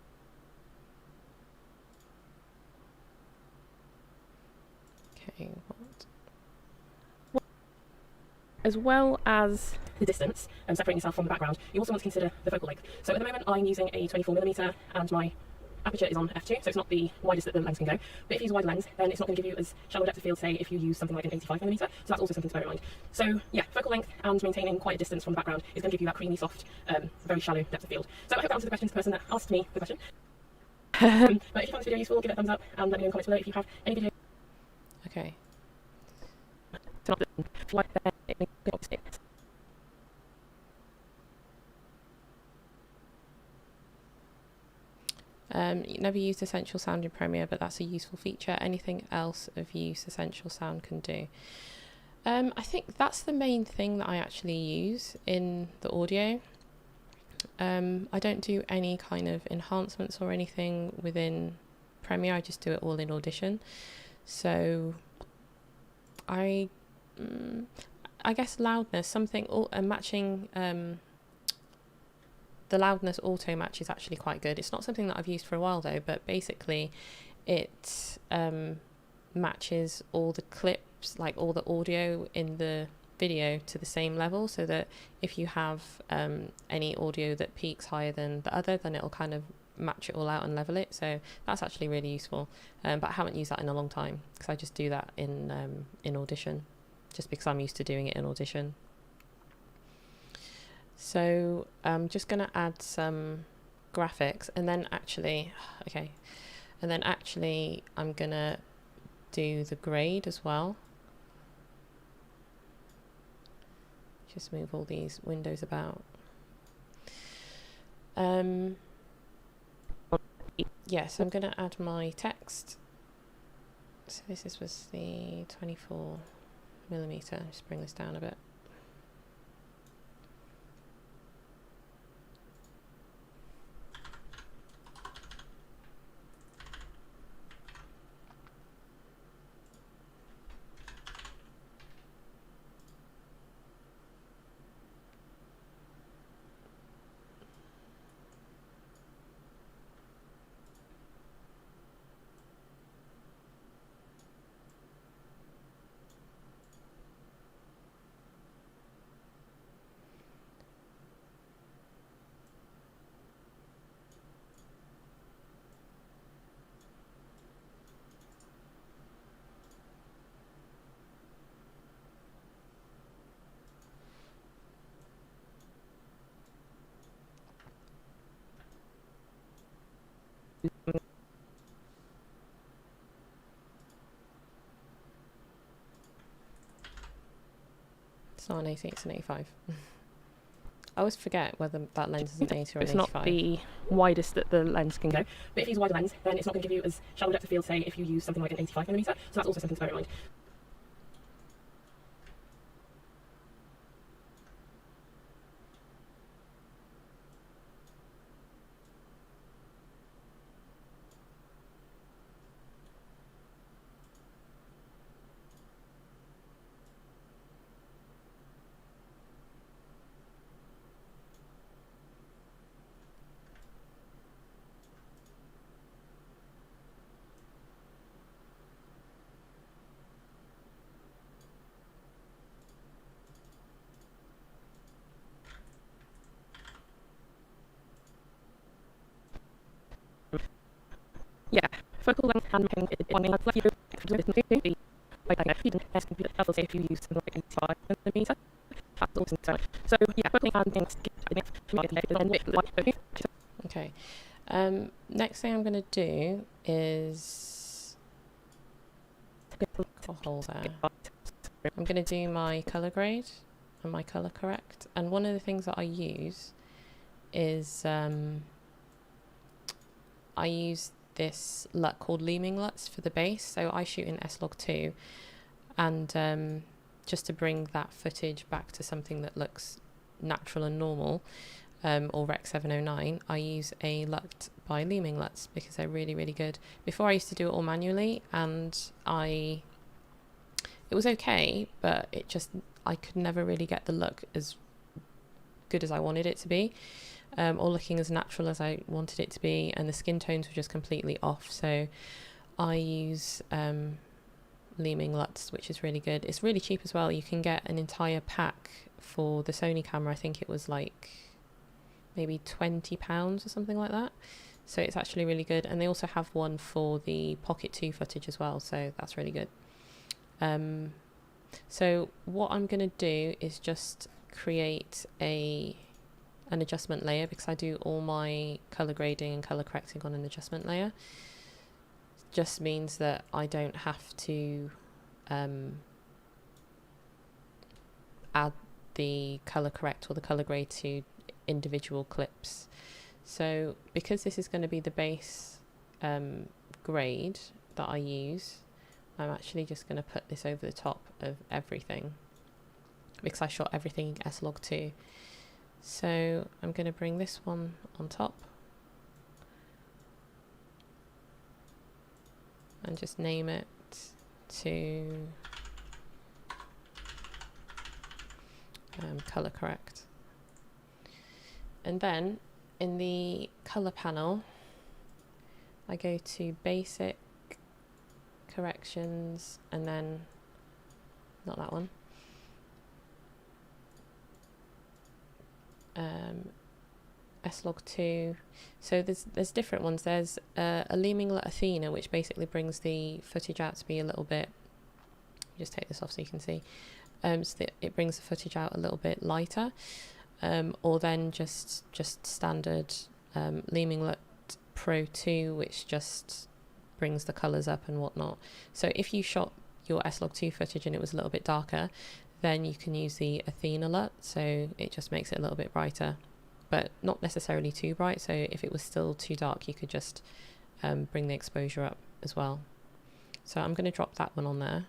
as well as the distance and separating yourself from the background, you also want to consider the focal length. So at the moment I'm using a 24mm and my aperture is on f2, so it's not the widest that the lens can go. But if you use a wide lens, then it's not going to give you as shallow depth of field, say, if you use something like an 85mm. So that's also something to bear in mind. So yeah, focal length and maintaining quite a distance from the background is going to give you that creamy, soft, very shallow depth of field. So I hope that answers the question to the person that asked me the question. But if you found this video useful, give it a thumbs up and let me know in the comments below if you have any video. Okay. Never used Essential Sound in Premiere, but that's a useful feature. Anything else of use Essential Sound can do? I think that's the main thing that I actually use in the audio. I don't do any kind of enhancements or anything within Premiere. I just do it all in Audition. So I guess loudness, something matching the loudness auto match is actually quite good. It's not something that I've used for a while though, but basically it matches all the clips, like all the audio in the video, to the same level, so that if you have any audio that peaks higher than the other, then it'll kind of match it all out and level it. So that's actually really useful, but I haven't used that in a long time because I just do that in Audition, just because I'm used to doing it in Audition. So I'm just going to add some graphics, and then actually I'm going to do the grade as well. Just move all these windows about. Yes, I'm going to add my text. So this was the 24mm. Just bring this down a bit. It's not an 80, it's an 85. I always forget whether that lens is an 80 or an 85. It's not the widest that the lens can go. But if you use a wider lens, then it's not going to give you as shallow depth of field, say, if you use something like an 85mm. So that's also something to bear in mind. yeah, focal length and if you use something like 85 millimeter. So yeah, focal length and okay. Next thing I'm going to do is a hole there. I'm going to do my color grade and my color correct. And one of the things that I use is I use this LUT called Looming LUTs for the base. So I shoot in S-Log2, and just to bring that footage back to something that looks natural and normal, or Rec 709, I use a LUT by Looming LUTs because they're really, really good. Before I used to do it all manually, and it was okay, but I could never really get the look as good as I wanted it to be, or looking as natural as I wanted it to be, and the skin tones were just completely off. So I use Looming LUTs, which is really good. It's really cheap as well. You can get an entire pack for the Sony camera. I think it was like maybe £20 or something like that. So it's actually really good. And they also have one for the Pocket 2 footage as well, so that's really good. So what I'm going to do is just create an adjustment layer, because I do all my color grading and color correcting on an adjustment layer. Just means that I don't have to add the color correct or the color grade to individual clips. So because this is going to be the base grade that I use, I'm actually just going to put this over the top of everything, because I shot everything in S-Log2. So I'm going to bring this one on top and just name it to color correct. And then in the color panel, I go to basic, corrections, and then not that one, S-Log2. So there's different ones. There's a Looming LUT Athena, which basically brings the footage out to be a little bit, just take this off so you can see, so that it brings the footage out a little bit lighter, or then just standard Looming LUT Pro 2, which just brings the colors up and whatnot. So if you shot your S-Log2 footage and it was a little bit darker, then you can use the Athena LUT, so it just makes it a little bit brighter, but not necessarily too bright. So if it was still too dark, you could just bring the exposure up as well. So I'm going to drop that one on there,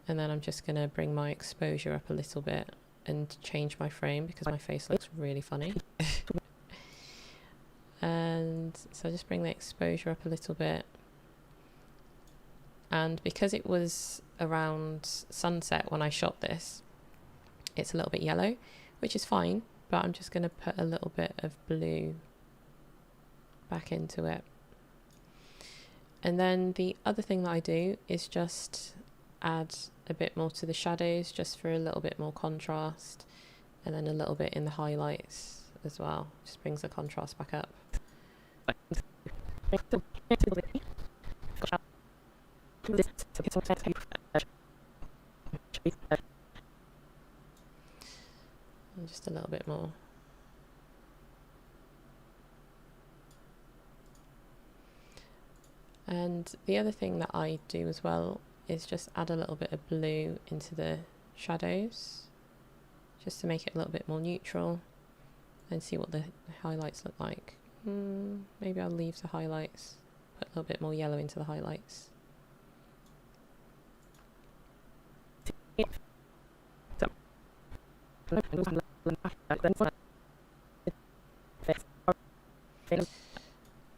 and then I'm just going to bring my exposure up a little bit and change my frame because my face looks really funny. And so just bring the exposure up a little bit. And because it was around sunset when I shot this, it's a little bit yellow, which is fine, but I'm just going to put a little bit of blue back into it. And then the other thing that I do is just add a bit more to the shadows, just for a little bit more contrast, and then a little bit in the highlights as well. Just brings the contrast back up. And just a little bit more. And the other thing that I do as well is just add a little bit of blue into the shadows, just to make it a little bit more neutral, and see what the highlights look like. Maybe I'll leave the highlights, put a little bit more yellow into the highlights.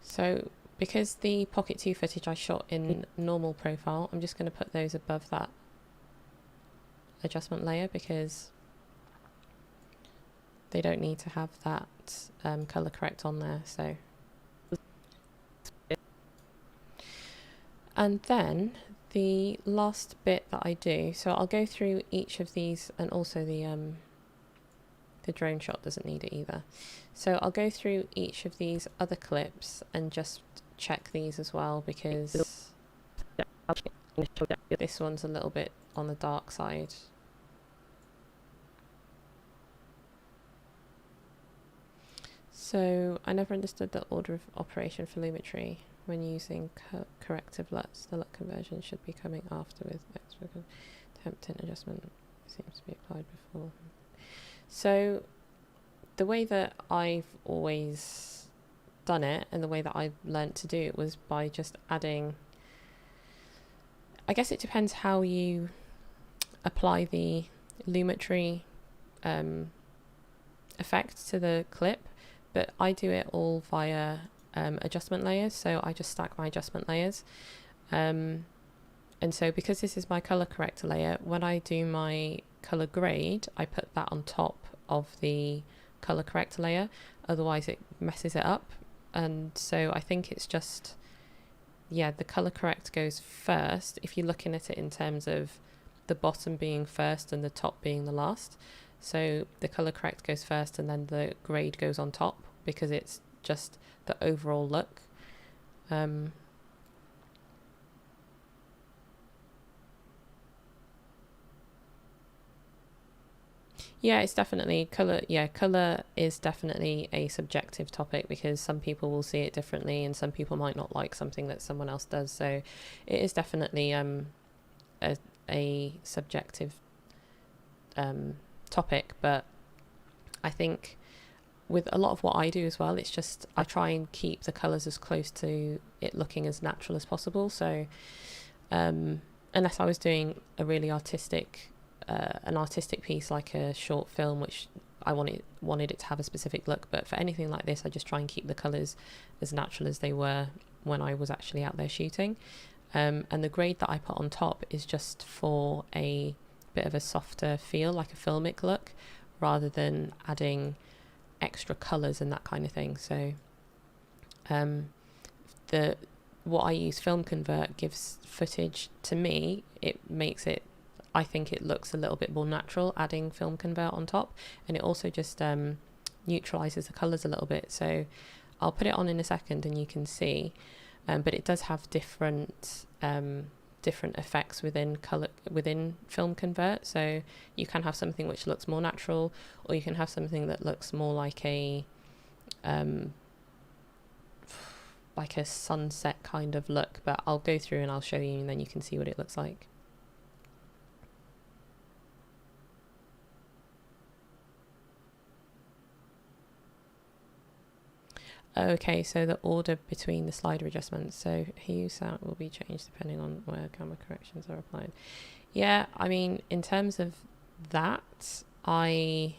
So because the Pocket 2 footage I shot in normal profile, I'm just going to put those above that adjustment layer, because they don't need to have that color correct on there. So, and then the last bit that I do, so I'll go through each of these, and also the drone shot doesn't need it either. So I'll go through each of these other clips and just check these as well, because this one's a little bit on the dark side. So I never understood the order of operation for lumetry when using corrective LUTs. The LUT conversion should be coming after with extra temp tint adjustment. Seems to be applied before. So the way that I've always done it, and the way that I learnt to do it, was by just adding, I guess it depends how you apply the lumetri effect to the clip, but I do it all via adjustment layers. So I just stack my adjustment layers, and so because this is my color corrector layer, when I do my color grade, I put that on top of the color corrector layer, otherwise it messes it up. And so I think it's just, yeah, the color correct goes first if you're looking at it in terms of the bottom being first and the top being the last. So the color correct goes first and then the grade goes on top, because it's just the overall look. Yeah, it's definitely color. Yeah, color is definitely a subjective topic, because some people will see it differently and some people might not like something that someone else does. So it is definitely a subjective topic. But I think with a lot of what I do as well, it's just I try and keep the colors as close to it looking as natural as possible. So unless I was doing a really artistic an artistic piece, like a short film, which I wanted it to have a specific look, but for anything like this, I just try and keep the colours as natural as they were when I was actually out there shooting. And the grade that I put on top is just for a bit of a softer feel, like a filmic look, rather than adding extra colours and that kind of thing. So what I use, Film Convert, gives footage to me. It makes it, I think it looks a little bit more natural adding Film Convert on top, and it also just neutralizes the colors a little bit. So I'll put it on in a second and you can see, but it does have different effects within Film Convert. So you can have something which looks more natural, or you can have something that looks more like a sunset kind of look. But I'll go through and I'll show you, and then you can see what it looks like. Okay, so the order between the slider adjustments. So hue sound will be changed depending on where camera corrections are applied. Yeah, I mean, in terms of that, I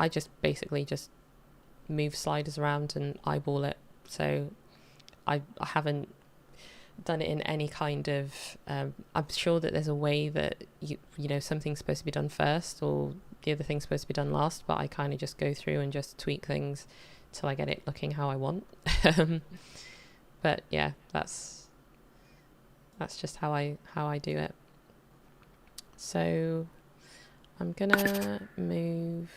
just basically just move sliders around and eyeball it. So I haven't done it in any kind of I'm sure that there's a way that you know something's supposed to be done first or the other thing's supposed to be done last, but I kind of just go through and just tweak things till I get it looking how I want. But yeah, that's just how I do it. So I'm gonna move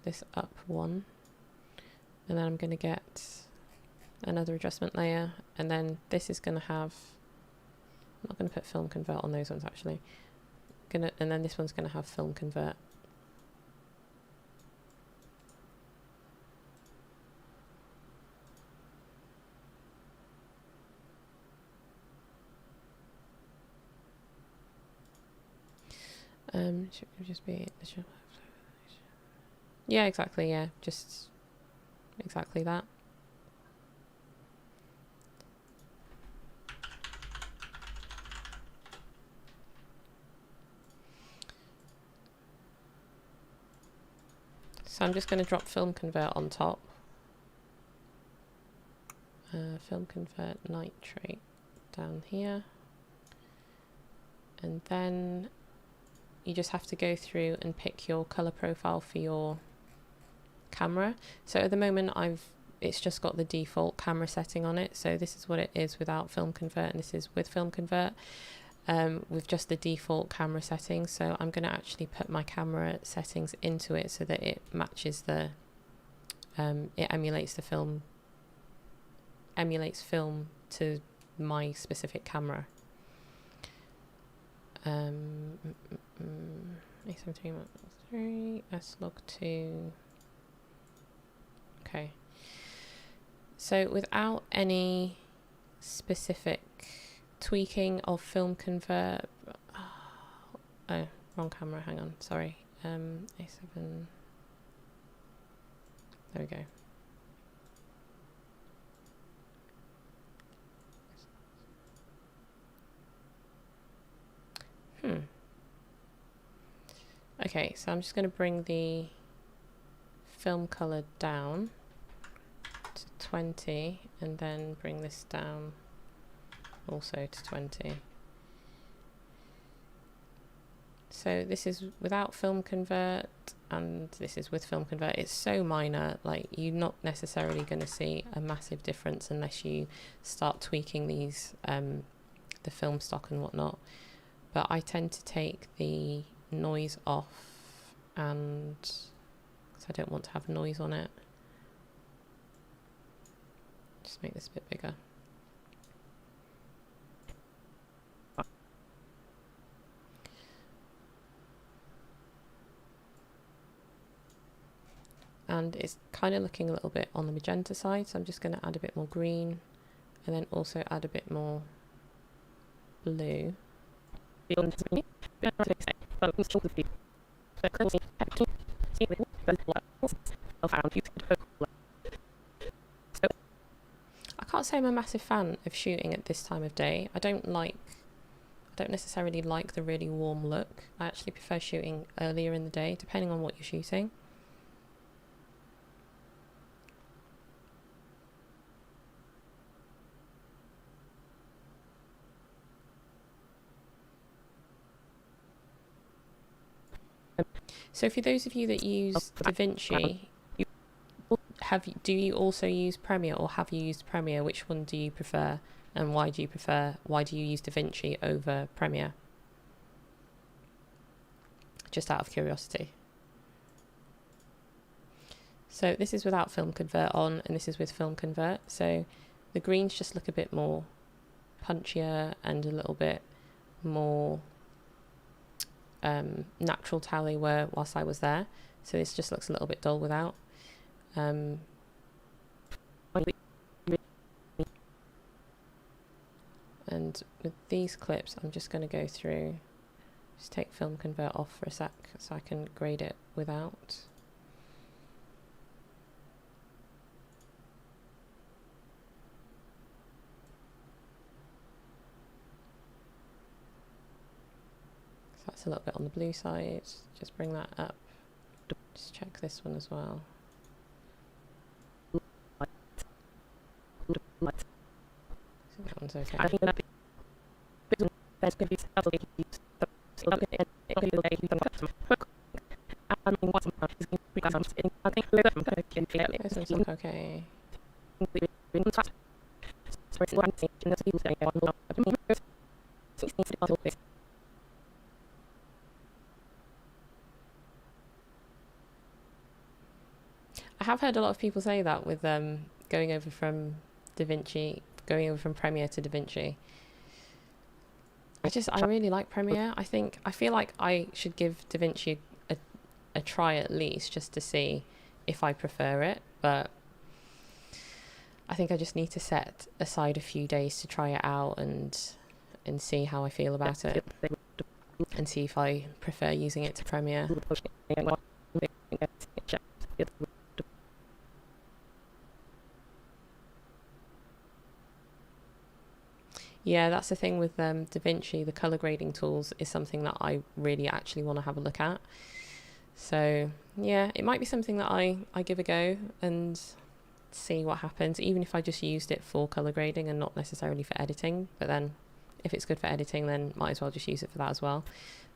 this up one, and then I'm gonna get another adjustment layer, and then this is gonna have, I'm not gonna put Film Convert on those ones actually, and then this one's gonna have Film Convert. Should it just be yeah, exactly, yeah, just exactly that. So I'm just going to drop Film Convert on top. Film Convert Nitrate down here, and then you just have to go through and pick your color profile for your camera. So at the moment it's just got the default camera setting on it, so this is what it is without Film Convert, and this is with Film Convert, with just the default camera settings. So I'm going to actually put my camera settings into it so that it matches the it emulates film to my specific camera. A17 S-Log2. Okay. So without any specific tweaking of film convert, oh, wrong camera, hang on, sorry. A7, there we go. Okay, so I'm just going to bring the film color down to 20 and then bring this down also to 20. So this is without film convert and this is with film convert. It's so minor, like you're not necessarily going to see a massive difference unless you start tweaking these the film stock and whatnot. But I tend to take the noise off, and because I don't want to have noise on it, just make this a bit bigger. And it's kind of looking a little bit on the magenta side, so I'm just going to add a bit more green and then also add a bit more blue. I can't say I'm a massive fan of shooting at this time of day. I don't necessarily like the really warm look. I actually prefer shooting earlier in the day, depending on what you're shooting. So for those of you that use DaVinci, do you also use Premiere, or have you used Premiere? Which one do you prefer, and why do you use DaVinci over Premiere? Just out of curiosity. So this is without film convert on, and this is with film convert. So the greens just look a bit more punchier and a little bit more natural tally whilst I was there. So this just looks a little bit dull without. And with these clips, I'm just going to go through, just take film convert off for a sec so I can grade it without. So that's a little bit on the blue side, just bring that up. Just check this one as well. So that one's okay. This one's okay. I have heard a lot of people say that with going over from Premiere to DaVinci. I really like Premiere. I feel like I should give DaVinci a try at least, just to see if I prefer it, but I think I just need to set aside a few days to try it out and see how I feel about it, and see if I prefer using it to Premiere. Yeah, that's the thing with DaVinci. The color grading tools is something that I really actually want to have a look at. So yeah, it might be something that I give a go and see what happens, even if I just used it for color grading and not necessarily for editing. But then if it's good for editing, then might as well just use it for that as well.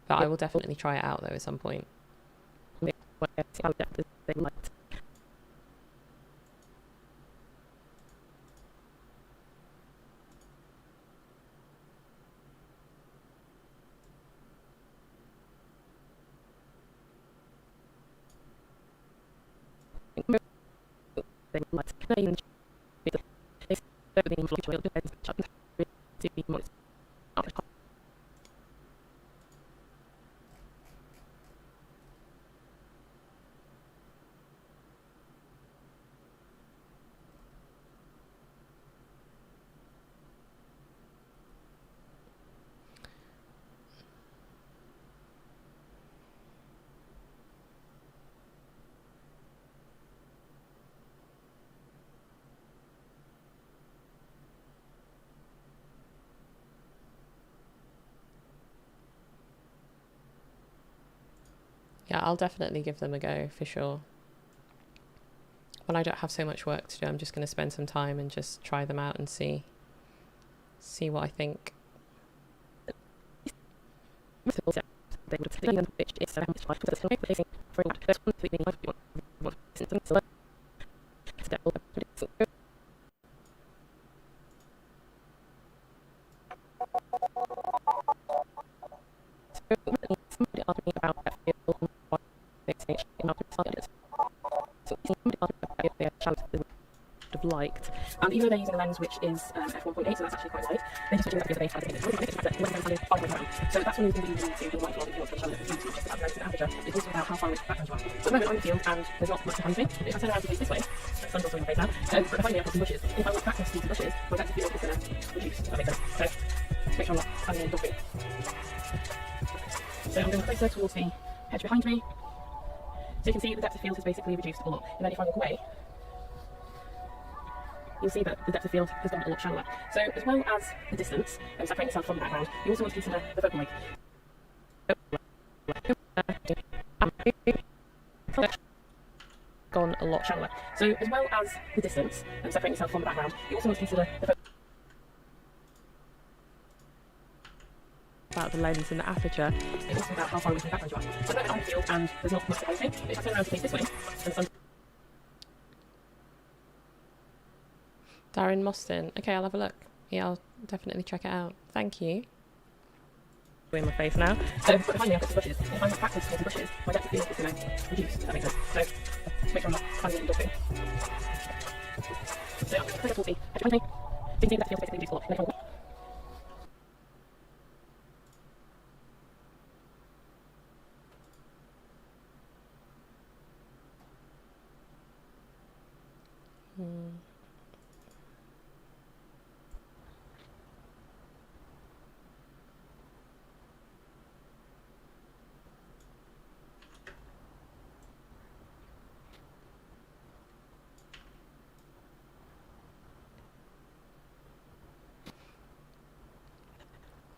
But I will definitely try it out though at some point. Yeah, I'll definitely give them a go for sure. When I don't have so much work to do, I'm just going to spend some time and just try them out and see what I think. Have liked, and even though they're using a lens which is f1.8, so that's actually quite wide, they're just switching that to the base as it is. So that's one of the things that you need to be mindful of if you want to channel it. It's not just about the lens and aperture, it's also about how far away from the background you are. So at the moment I'm in the field and there's not much behind me, but if I turn around to face this way, the sun's also in my face now, but behind me I've got some bushes. If I walk back next to these bushes, my depth of field is going to reduce, if that makes sense. So make sure I'm not standing in dog food. So I'm going closer towards the hedge behind me, so you can see the depth of field has basically reduced a lot, and then if I walk away, you'll see that the depth of field has gone a lot shallower. So as well as the distance and separating yourself from the background, you also want to consider the focal length. Gone a lot shallower. So as well as the distance and separating yourself from the background, you also want to consider the focal about the lens and the aperture. It's also about how far away from the background you are. So I'm in the field and there's not much behind me, but if I turn around to face this way, and the sun. Darren Moston. Okay, I'll have a look. Yeah, I'll definitely check it out. Thank you. In my face now. So behind me I've got some bushes. If I look backwards towards the bushes, my depth of field is going to reduce, if that makes sense. So make sure I'm not standing in dog food. So I'm going to closer towards the edge behind me. So you can see the depth of field is basically reduced a lot. And then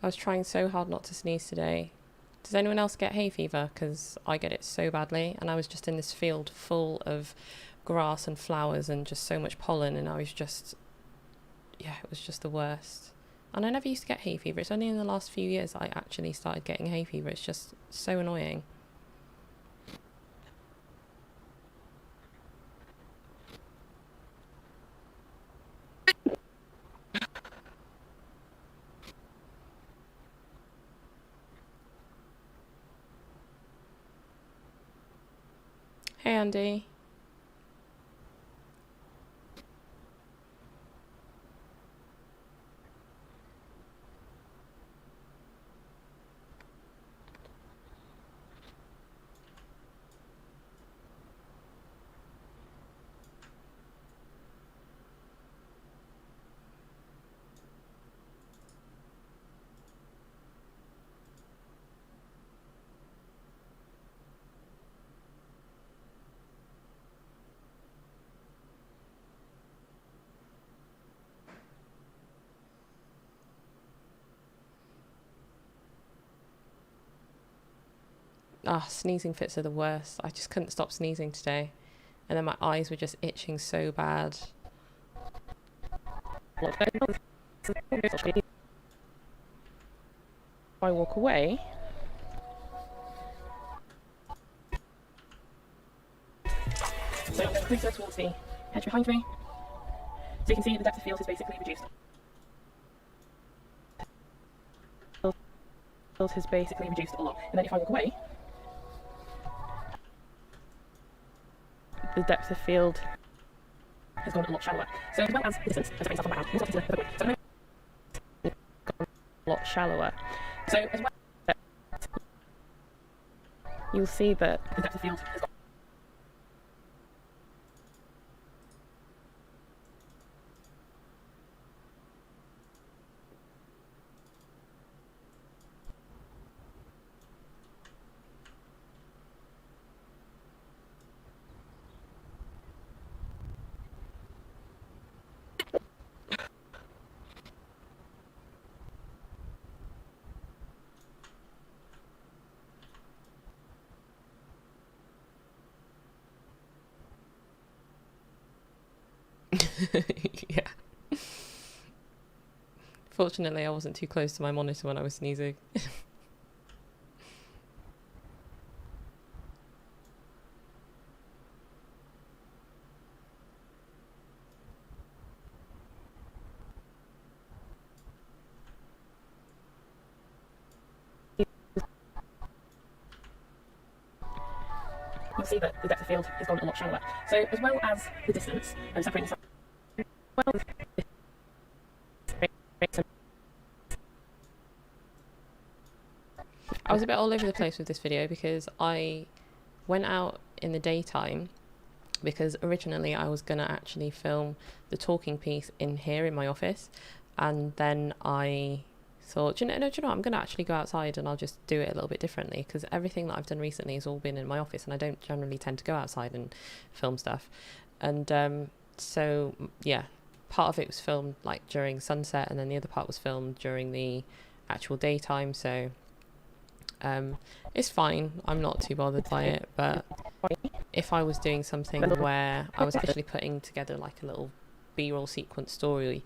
I was trying so hard not to sneeze today. Does anyone else get hay fever? Because I get it so badly, and I was just in this field full of grass and flowers and just so much pollen, and I was just, yeah, it was just the worst. And I never used to get hay fever. It's only in the last few years that I actually started getting hay fever. It's just so annoying. Hey Andy. Sneezing fits are the worst. I just couldn't stop sneezing today. And then my eyes were just itching so bad. if I walk away, so I'm going closer towards the hedge behind me, so you can see the depth of field has basically reduced. Field has basically reduced a lot, and then if I walk away, the depth of field has gone a lot shallower. So as well as the distance, as yourself on background, you'll start to see the gone a lot shallower. So as well, you'll see that the depth of field has gone. Yeah. Fortunately, I wasn't too close to my monitor when I was sneezing. You'll see that the depth of field has gone a lot shallower. So as well as the distance, separating I was a bit all over the place with this video because I went out in the daytime because originally I was going to actually film the talking piece in here in my office, and then I thought, do you know what, I'm going to actually go outside and I'll just do it a little bit differently, because everything that I've done recently has all been in my office and I don't generally tend to go outside and film stuff. And so yeah, part of it was filmed like during sunset, and then the other part was filmed during the actual daytime. So it's fine, I'm not too bothered by it. But if I was doing something where I was actually putting together like a little B-roll sequence story,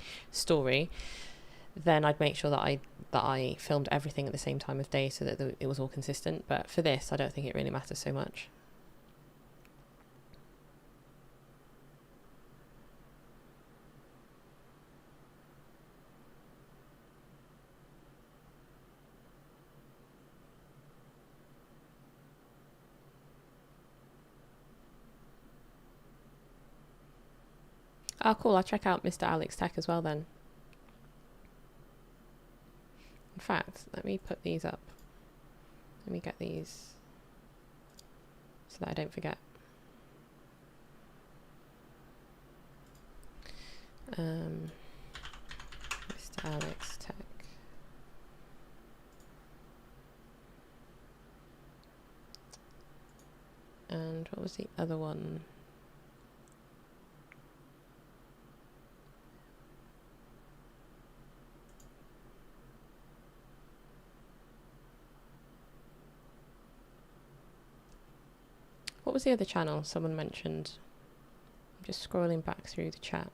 then I'd make sure that I filmed everything at the same time of day so that it was all consistent. But for this, I don't think it really matters so much. Oh, cool. I'll check out Mr. Alex Tech as well then. In fact, let me put these up. Let me get these so that I don't forget. Mr. Alex Tech. And what was the other one? What was the other channel someone mentioned? I'm just scrolling back through the chat.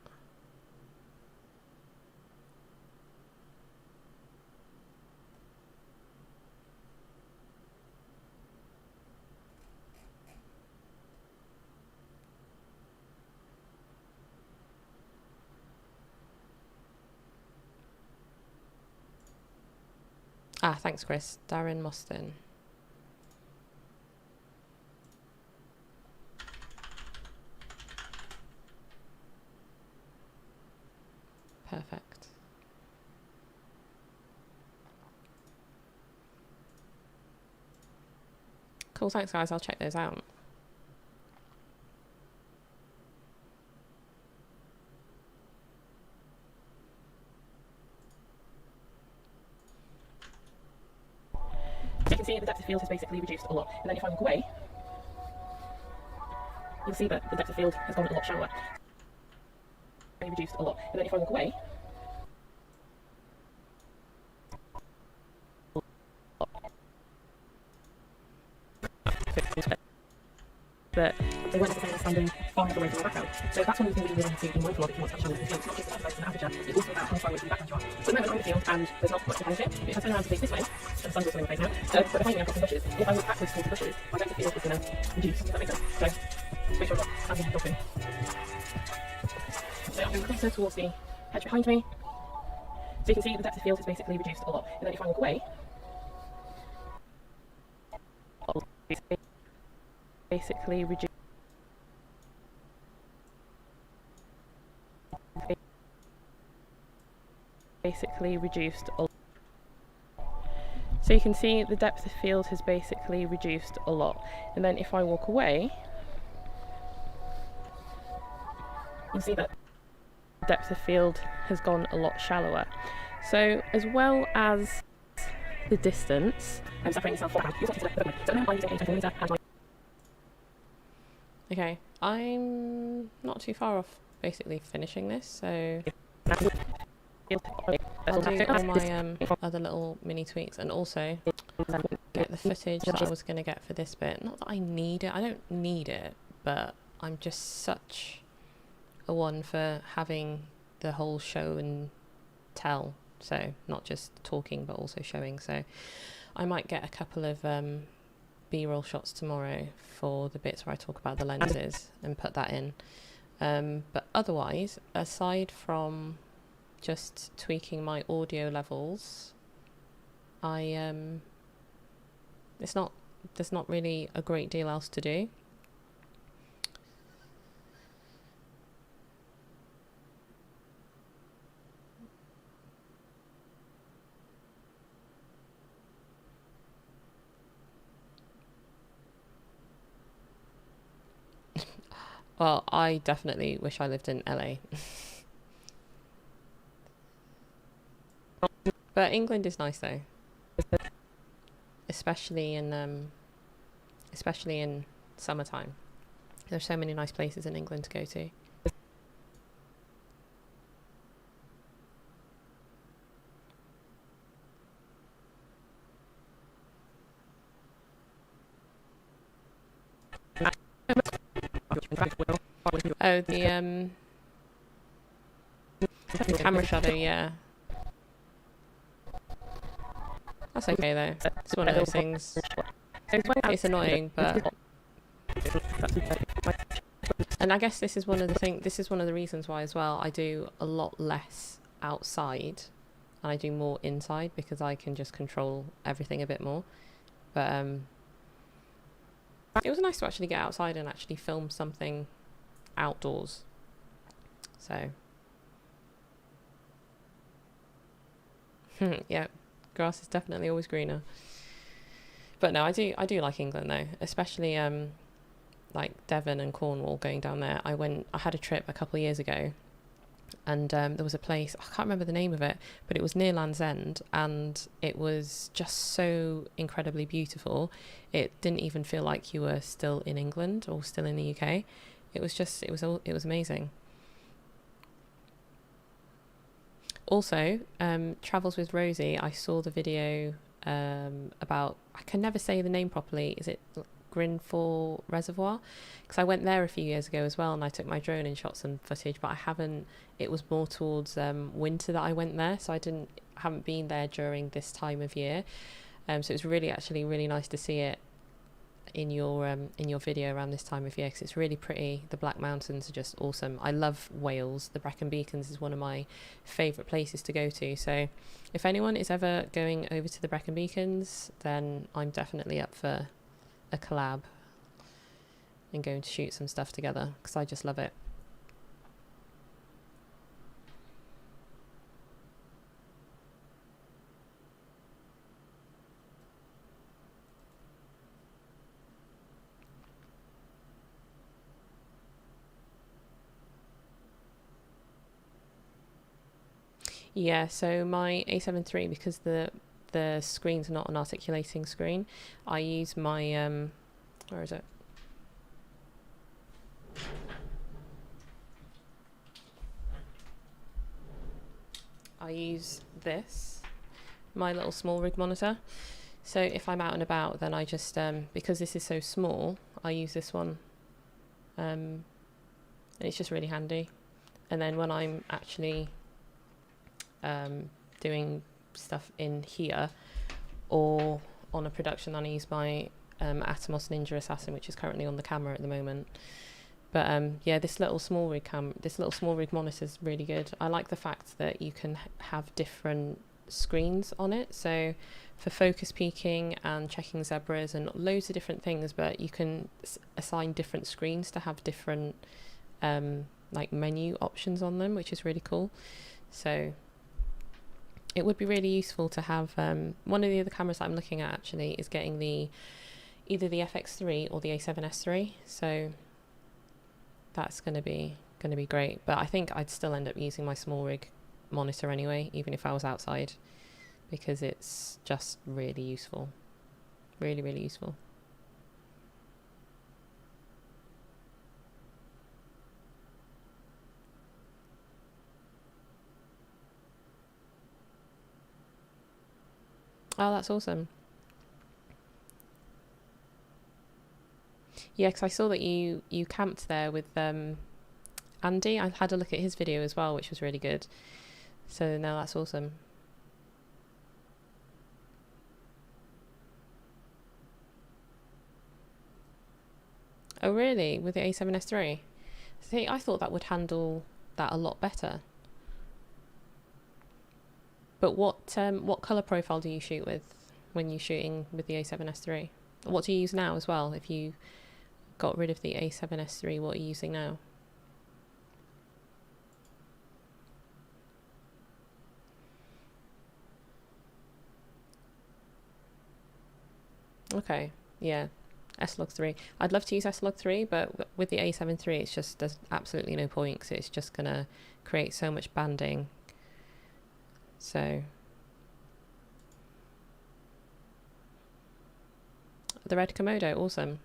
Ah, thanks, Chris. Darren Mostyn. Perfect. Cool, thanks guys, I'll check those out. So you can see the depth of field has basically reduced a lot. And then if I look away, you'll see that the depth of field has gone a lot shallower. Reduced a lot. And then if I look away, but they weren't necessarily standing far enough away from the background. So that's one of the things that you really need to be mindful of if you want to have channels. It's not just about the aperture, it's also about how far away from the background you are. So at the moment I'm in the field and there's not much behind it. But if I turn around to face this way, and the sun's also in my face now, but behind me I've got some bushes. If I look backwards towards the bushes, my depth of field is going to reduce. Does that make sense? So make sure I've got standing and dropping. So I'm going closer towards the hedge behind me. So you can see the depth of field has basically reduced a lot. And then if I look away, basically reduce. basically reduced a lot. So you can see the depth of field has basically reduced a lot. And then if I walk away, you see that the depth of field has gone a lot shallower. So as well as the distance, I'm separating myself from Okay, I'm not too far off basically finishing this, so I'll do all my other little mini tweaks and also get the footage that I was going to get for this bit. Not that I need it, I don't need it, but I'm just such a one for having the whole show and tell, so not just talking but also showing. So I might get a couple of B-roll shots tomorrow for the bits where I talk about the lenses and put that in. But otherwise, aside from just tweaking my audio levels, there's not really a great deal else to do. Well, I definitely wish I lived in LA. But England is nice though. Especially in summertime. There's so many nice places in England to go to. Oh, the camera shadow, yeah. That's okay though. It's one of those things. It's annoying, but and I guess this is one of the reasons why as well I do a lot less outside and I do more inside, because I can just control everything a bit more. But it was nice to actually get outside and actually film something outdoors. So yeah, grass is definitely always greener. But no, I do like England though, especially like Devon and Cornwall, going down there. I had a trip a couple of years ago, and there was a place, I can't remember the name of it, but it was near Land's End, and it was just so incredibly beautiful. It didn't even feel like you were still in England or still in the UK. It was amazing. Also, Travels with Rosie, I saw the video about, I can never say the name properly, is it Grinfall Reservoir? Because I went there a few years ago as well, and I took my drone and shot some footage, but it was more towards winter that I went there, so I haven't been there during this time of year. So it was really nice to see it in your video around this time of year, because it's really pretty. The Black Mountains are just awesome. I love Wales. The Brecon Beacons is one of my favourite places to go to, so if anyone is ever going over to the Brecon Beacons, then I'm definitely up for a collab and going to shoot some stuff together, because I just love it. Yeah, so my A7 III, because the screen's not an articulating screen, I use my where is it? I use this, my little small rig monitor. So if I'm out and about, then I just because this is so small, I use this one, and it's just really handy. And then when I'm actually doing stuff in here or on a production, then I use my Atomos Ninja Assassin, which is currently on the camera at the moment. But yeah, this little small rig monitor is really good. I like the fact that you can have different screens on it, so for focus peaking and checking zebras and loads of different things, but you can assign different screens to have different like menu options on them, which is really cool. So it would be really useful to have one of the other cameras that I'm looking at actually is getting either the FX3 or the A7S III, so that's going to be great. But I think I'd still end up using my small rig monitor anyway, even if I was outside, because it's just really useful, really useful. Oh, that's awesome. Yeah, because I saw that you camped there with Andy. I had a look at his video as well, which was really good. So no, that's awesome. Oh really? With the A7S III? See, I thought that would handle that a lot better. But what colour profile do you shoot with when you're shooting with the A7S III? What do you use now as well? If you got rid of the A7S III, what are you using now? Okay, yeah, S-Log3. I'd love to use S-Log3, but with the A7 III, it's just, there's absolutely no point, because it's just going to create so much banding. So the red Komodo, awesome.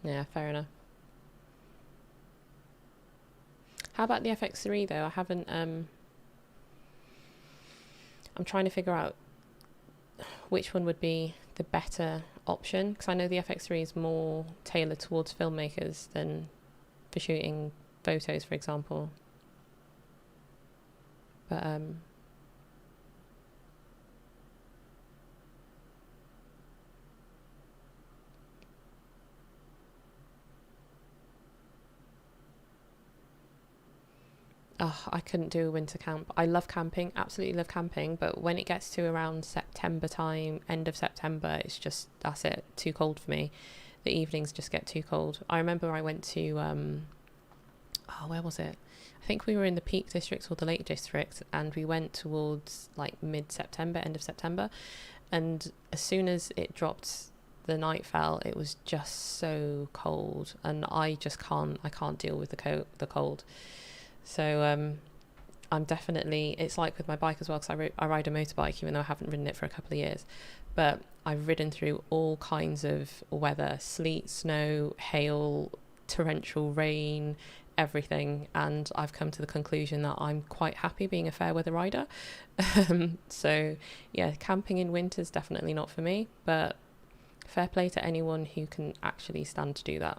Yeah, fair enough. How about the FX3 though? I haven't I'm trying to figure out which one would be the better option, because I know the FX3 is more tailored towards filmmakers than for shooting photos, for example. But oh, I couldn't do a winter camp. I love camping, absolutely love camping, but when it gets to around September time, end of September, it's just, that's it, too cold for me. The evenings just get too cold. I remember I went to where was it? I think we were in the Peak District or the Lake District, and we went towards like mid-September, end of September, and as soon as it dropped, the night fell, it was just so cold, and I can't deal with the cold. So I'm definitely, it's like with my bike as well, because I ride a motorbike, even though I haven't ridden it for a couple of years, but I've ridden through all kinds of weather: sleet, snow, hail, torrential rain, everything, and I've come to the conclusion that I'm quite happy being a fair weather rider. So yeah, camping in winter is definitely not for me, but fair play to anyone who can actually stand to do that.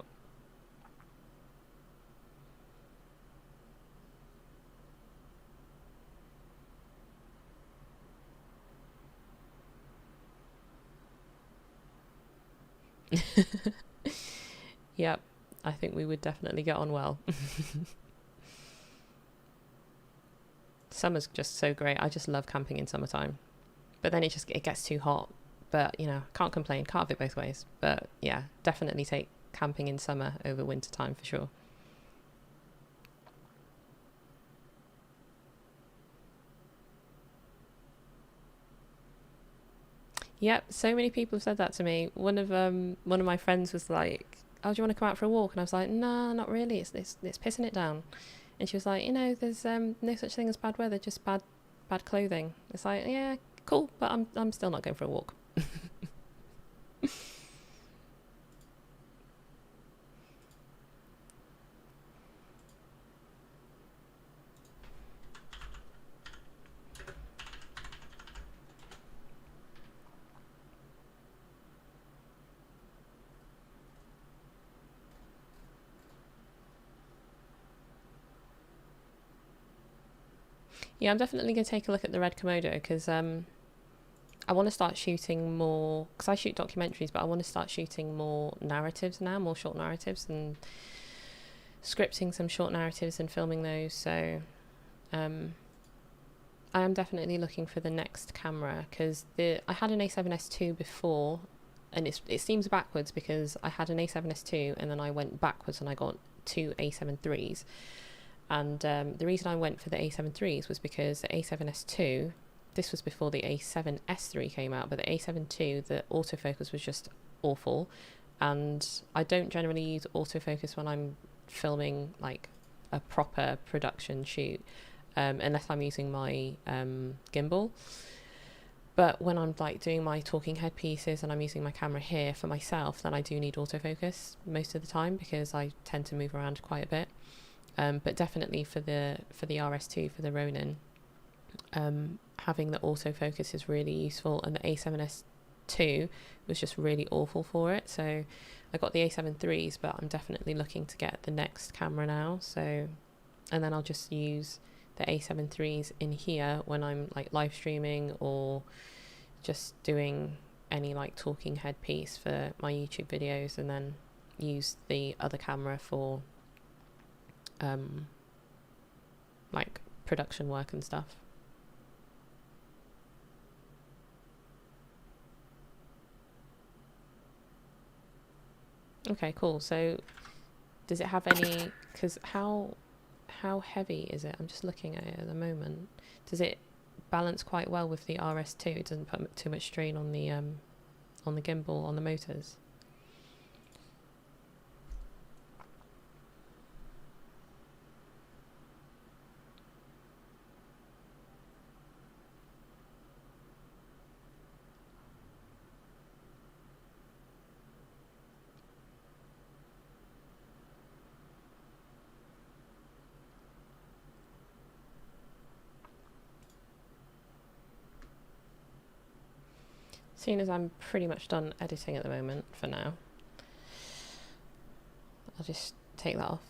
Yep, I think we would definitely get on well. Summer's just so great. I just love camping in summertime, but then it gets too hot. But you know, can't complain, can't have it both ways. But yeah, definitely take camping in summer over winter time for sure. Yep, so many people have said that to me. One of my friends was like, "Oh, do you want to come out for a walk?" And I was like, "Nah, not really. It's pissing it down." And she was like, "There's no such thing as bad weather, just bad clothing." It's like, yeah, cool, but I'm still not going for a walk. Yeah, I'm definitely going to take a look at the red Komodo, because I want to start shooting more, because I shoot documentaries, but I want to start shooting more narratives now, more short narratives, and scripting some short narratives and filming those. So I am definitely looking for the next camera, because I had an A7S II before, and it seems backwards because I had an A7S II and then I went backwards and I got two A7 IIIs. And the reason I went for the A7 IIIs was because the A7S II, this was before the A7S III came out, but the A7 II, the autofocus was just awful. And I don't generally use autofocus when I'm filming like a proper production shoot, unless I'm using my gimbal. But when I'm like doing my talking head pieces and I'm using my camera here for myself, then I do need autofocus most of the time because I tend to move around quite a bit. But definitely for the RS2, for the Ronin, having the autofocus is really useful, and the A7S II was just really awful for it. So I got the A7 IIIs, but I'm definitely looking to get the next camera now. So, and then I'll just use the A7 IIIs in here when I'm like live streaming or just doing any like talking head piece for my YouTube videos, and then use the other camera for like production work and stuff. Okay, cool. So does it have any, because how heavy is it? I'm just looking at it at the moment. Does it balance quite well with the RS2? It doesn't put too much strain on the gimbal, on the motors? Seeing as I'm pretty much done editing at the moment for now, I'll just take that off.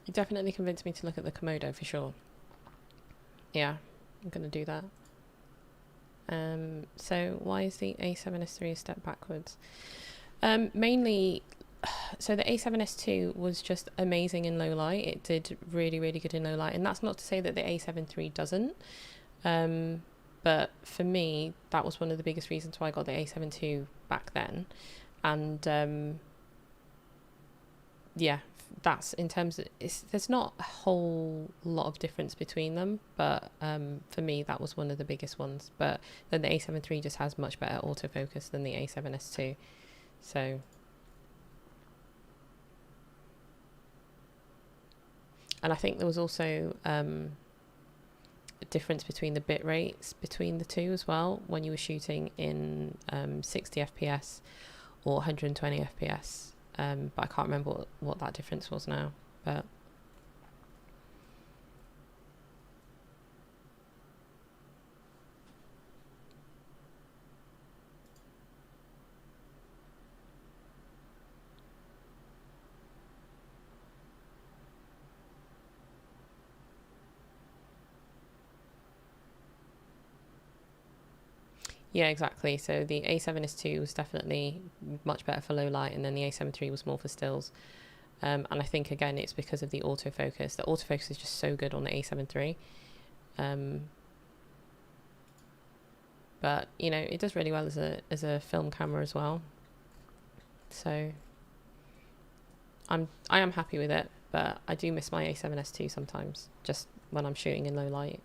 It definitely convinced me to look at the Komodo for sure. Yeah, I'm going to do that. So why is the A7S III a step backwards? Mainly, so the A7S II was just amazing in low light. It did really, really good in low light. And that's not to say that the A7 III doesn't. But for me, that was one of the biggest reasons why I got the A7 II back then. And yeah, that's in terms of, there's not a whole lot of difference between them, but for me that was one of the biggest ones. But then the A7 III just has much better autofocus than the A7S II. So, and I think there was also a difference between the bit rates between the two as well when you were shooting in 60 FPS or 120 FPS. But I can't remember what that difference was now. but yeah, exactly. So the A7S2 was definitely much better for low light, and then the A7 III was more for stills. And I think, again, it's because of the autofocus. The autofocus is just so good on the A7 III. But, you know, it does really well as a film camera as well. So I am happy with it, but I do miss my A7S2 sometimes, just when I'm shooting in low light.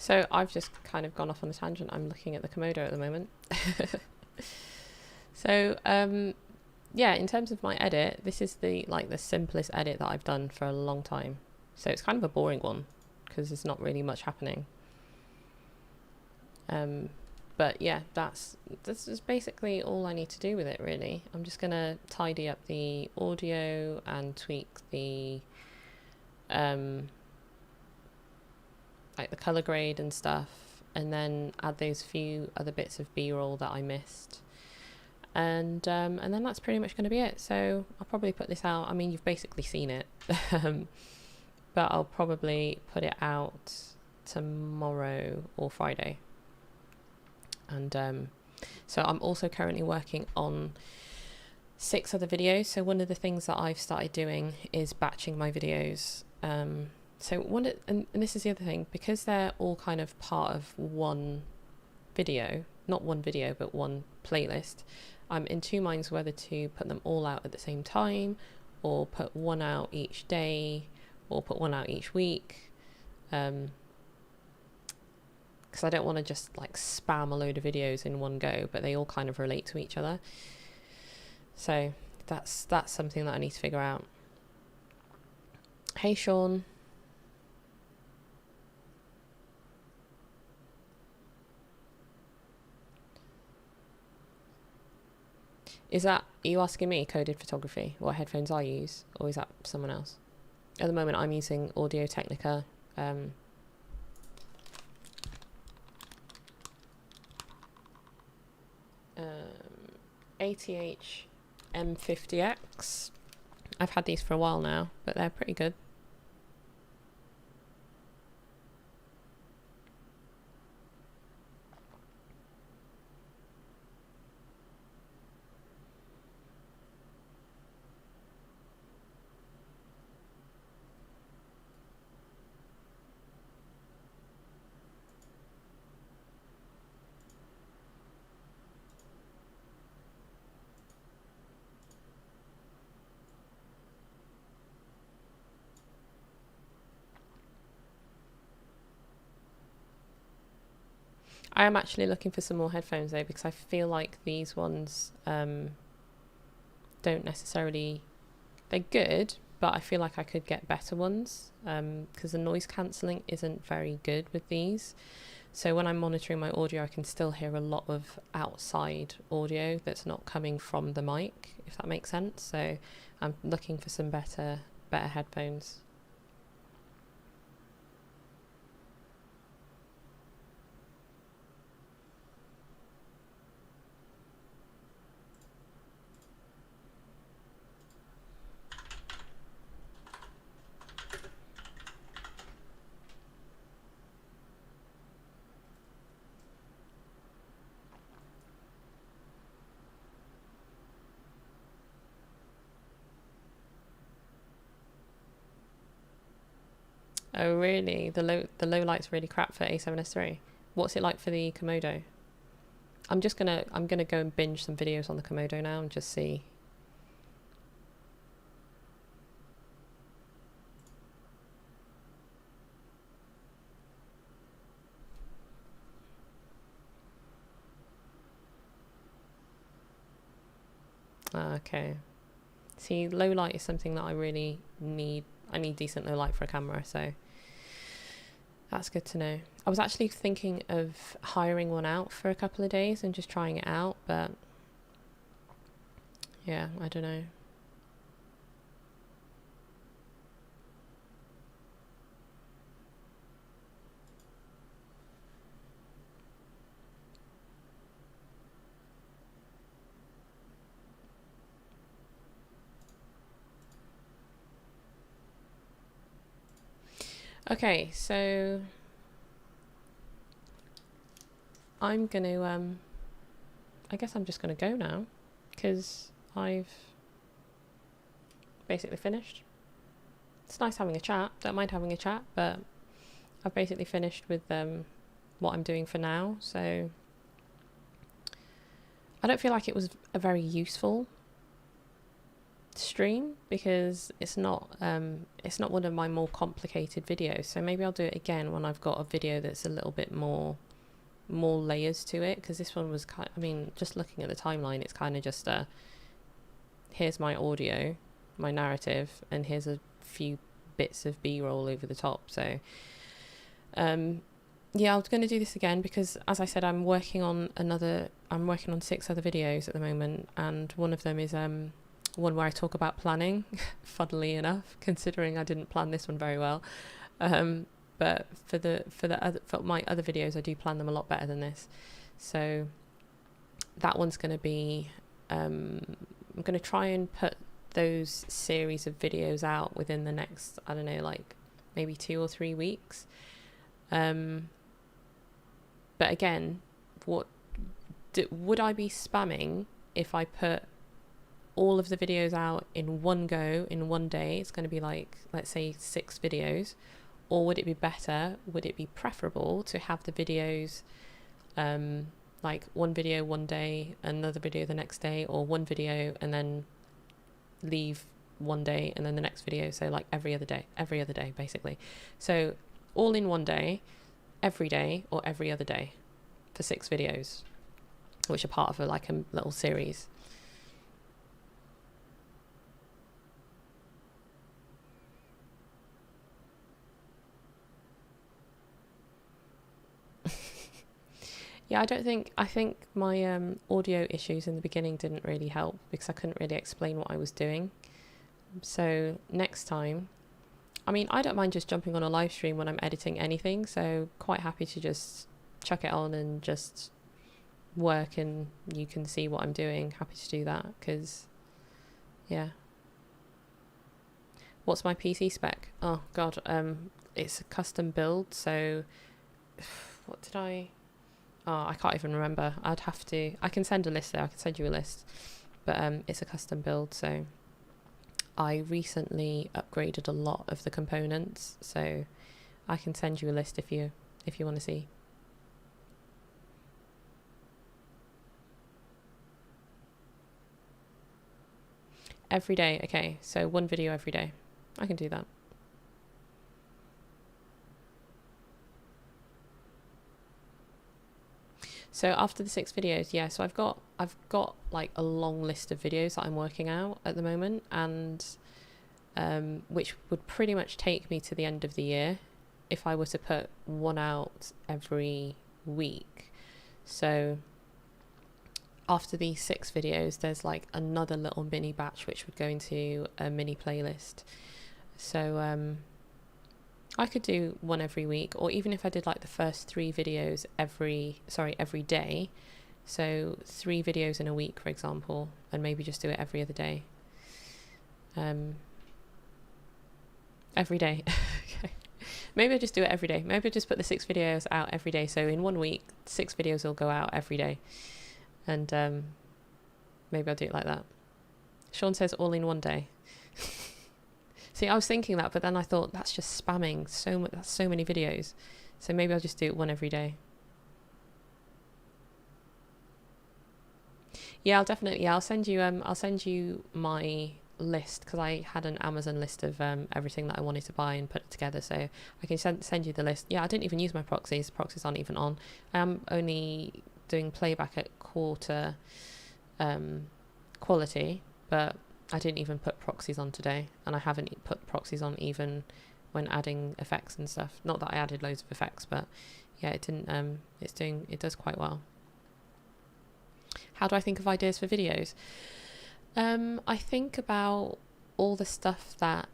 So I've just kind of gone off on a tangent. I'm looking at the Komodo at the moment. So yeah, in terms of my edit, this is the simplest edit that I've done for a long time. So it's kind of a boring one because there's not really much happening. But yeah, this is basically all I need to do with it, really. I'm just gonna tidy up the audio and tweak the like the color grade and stuff, and then add those few other bits of B-roll that I missed, and then that's pretty much going to be it. So I'll probably put this out. I mean, you've basically seen it, but I'll probably put it out tomorrow or Friday. And so I'm also currently working on 6 other videos. So one of the things that I've started doing is batching my videos. So and this is the other thing, because they're all kind of part of one video, not one video, but one playlist, I'm in 2 minds whether to put them all out at the same time, or put one out each day, or put one out each week. Because I don't want to just like spam a load of videos in one go, but they all kind of relate to each other. So that's something that I need to figure out. Hey, Sean. Are you asking me, Coded Photography, what headphones I use, or is that someone else? At the moment, I'm using Audio Technica. ATH M50X. I've had these for a while now, but they're pretty good. I am actually looking for some more headphones though, because I feel like these ones don't necessarily, they're good, but I feel like I could get better ones, because the noise cancelling isn't very good with these. So when I'm monitoring my audio, I can still hear a lot of outside audio that's not coming from the mic, if that makes sense. So I'm looking for some better headphones. Oh really? The low light's really crap for A7S III. What's it like for the Komodo? I'm gonna go and binge some videos on the Komodo now and just see. Okay. See, low light is something that I really need. I need decent low light for a camera, so that's good to know. I was actually thinking of hiring one out for a couple of days and just trying it out, but yeah, I don't know. Okay, so I'm gonna I guess I'm just gonna go now because I've basically finished. It's nice having a chat, don't mind having a chat, but I've basically finished with what I'm doing for now, so I don't feel like it was a very useful stream because it's not one of my more complicated videos, so maybe I'll do it again when I've got a video that's a little bit more layers to it, because this one was kind, I mean, just looking at the timeline, it's kind of just here's my audio, my narrative, and here's a few bits of B-roll over the top. So yeah, I was going to do this again because, as I said, I'm working on 6 other videos at the moment, and one of them is one where I talk about planning, funnily enough, considering I didn't plan this one very well. But for my other videos, I do plan them a lot better than this. So that one's going to be, I'm going to try and put those series of videos out within the next, I don't know, like maybe 2 or 3 weeks. But again, would I be spamming if I put all of the videos out in one go, in one day? It's going to be like, let's say 6 videos. Or would it be better, would it be preferable to have the videos like one video one day, another video the next day, or one video and then leave one day and then the next video, so like every other day basically. So all in one day, every day, or every other day for 6 videos, which are part of a little series. Yeah, I think my audio issues in the beginning didn't really help because I couldn't really explain what I was doing. So next time, I mean, I don't mind just jumping on a live stream when I'm editing anything, so quite happy to just chuck it on and just work and you can see what I'm doing. Happy to do that because, yeah. What's my PC spec? Oh God, it's a custom build, so what did I... Oh, I can't even remember. I'd have to... I can send a list there. I can send you a list. But it's a custom build, so I recently upgraded a lot of the components, so I can send you a list if you want to see. Every day. Okay, so 1 video every day. I can do that. So after the 6 videos, yeah, so I've got like a long list of videos that I'm working out at the moment, and which would pretty much take me to the end of the year if I were to put one out every week. So after these 6 videos, there's like another little mini batch which would go into a mini playlist. So I could do one every week, or even if I did like the first 3 videos every day, so 3 videos in a week, for example, and maybe just do it every other day. Every day. Okay. Maybe I just do it every day. Maybe I just put the 6 videos out every day. So in 1 week, 6 videos will go out every day. And maybe I'll do it like that. Sean says all in one day. See, I was thinking that, but then I thought that's just spamming so much. That's so many videos. So maybe I'll just do it one every day. Yeah, I'll definitely. Yeah, I'll send you my list, because I had an Amazon list of everything that I wanted to buy and put it together. So I can send you the list. Yeah, I didn't even use my proxies. Proxies aren't even on. I'm only doing playback at quarter quality, but I didn't even put proxies on today, and I haven't put proxies on even when adding effects and stuff. Not that I added loads of effects, but yeah, it didn't. It does quite well. How do I think of ideas for videos? I think about all the stuff that,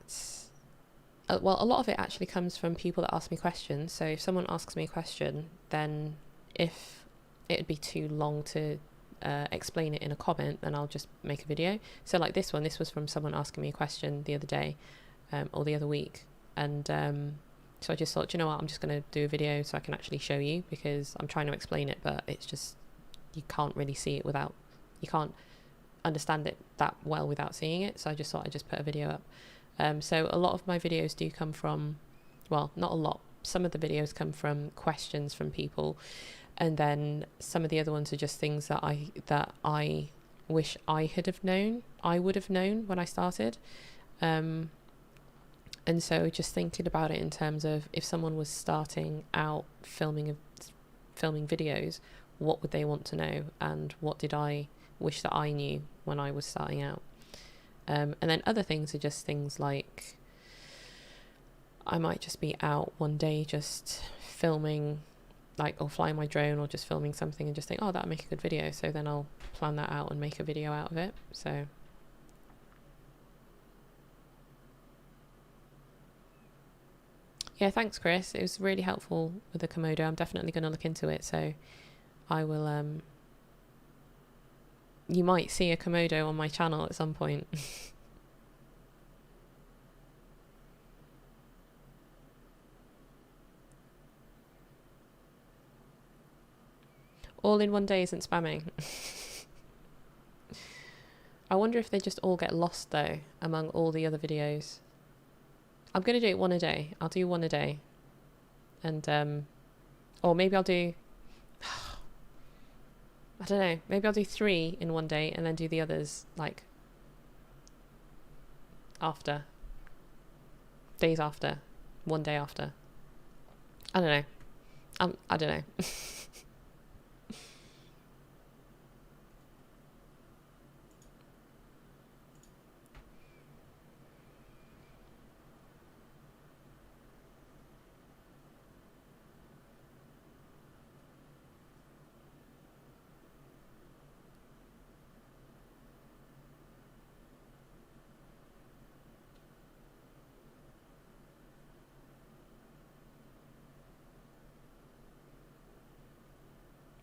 well, a lot of it actually comes from people that ask me questions. So if someone asks me a question, then if it'd be too long to explain it in a comment, then I'll just make a video. So like this was from someone asking me a question the other day, or the other week. And so I just thought, you know what, I'm just going to do a video so I can actually show you, because I'm trying to explain it, but it's just, you can't really see it without, you can't understand it that well without seeing it. So I just thought I'd just put a video up. So a lot of my videos do come from, well, not a lot, some of the videos come from questions from people, and then some of the other ones are just things that I wish I would have known when I started. And so just thinking about it in terms of, if someone was starting out filming videos, what would they want to know, and what did I wish that I knew when I was starting out. And then other things are just things like, I might just be out one day just filming, like, or flying my drone, or just filming something and just think, oh, that'll make a good video. So then I'll plan that out and make a video out of it. So yeah, thanks, Chris. It was really helpful with the Komodo. I'm definitely going to look into it. So I will, you might see a Komodo on my channel at some point. All in one day isn't spamming. I wonder if they just all get lost though among all the other videos. I'm going to do it one a day. I'll do one a day. And, or maybe I'll do, I don't know, maybe I'll do 3 in one day and then do the others like after. Days after. One day after. I don't know. I don't know.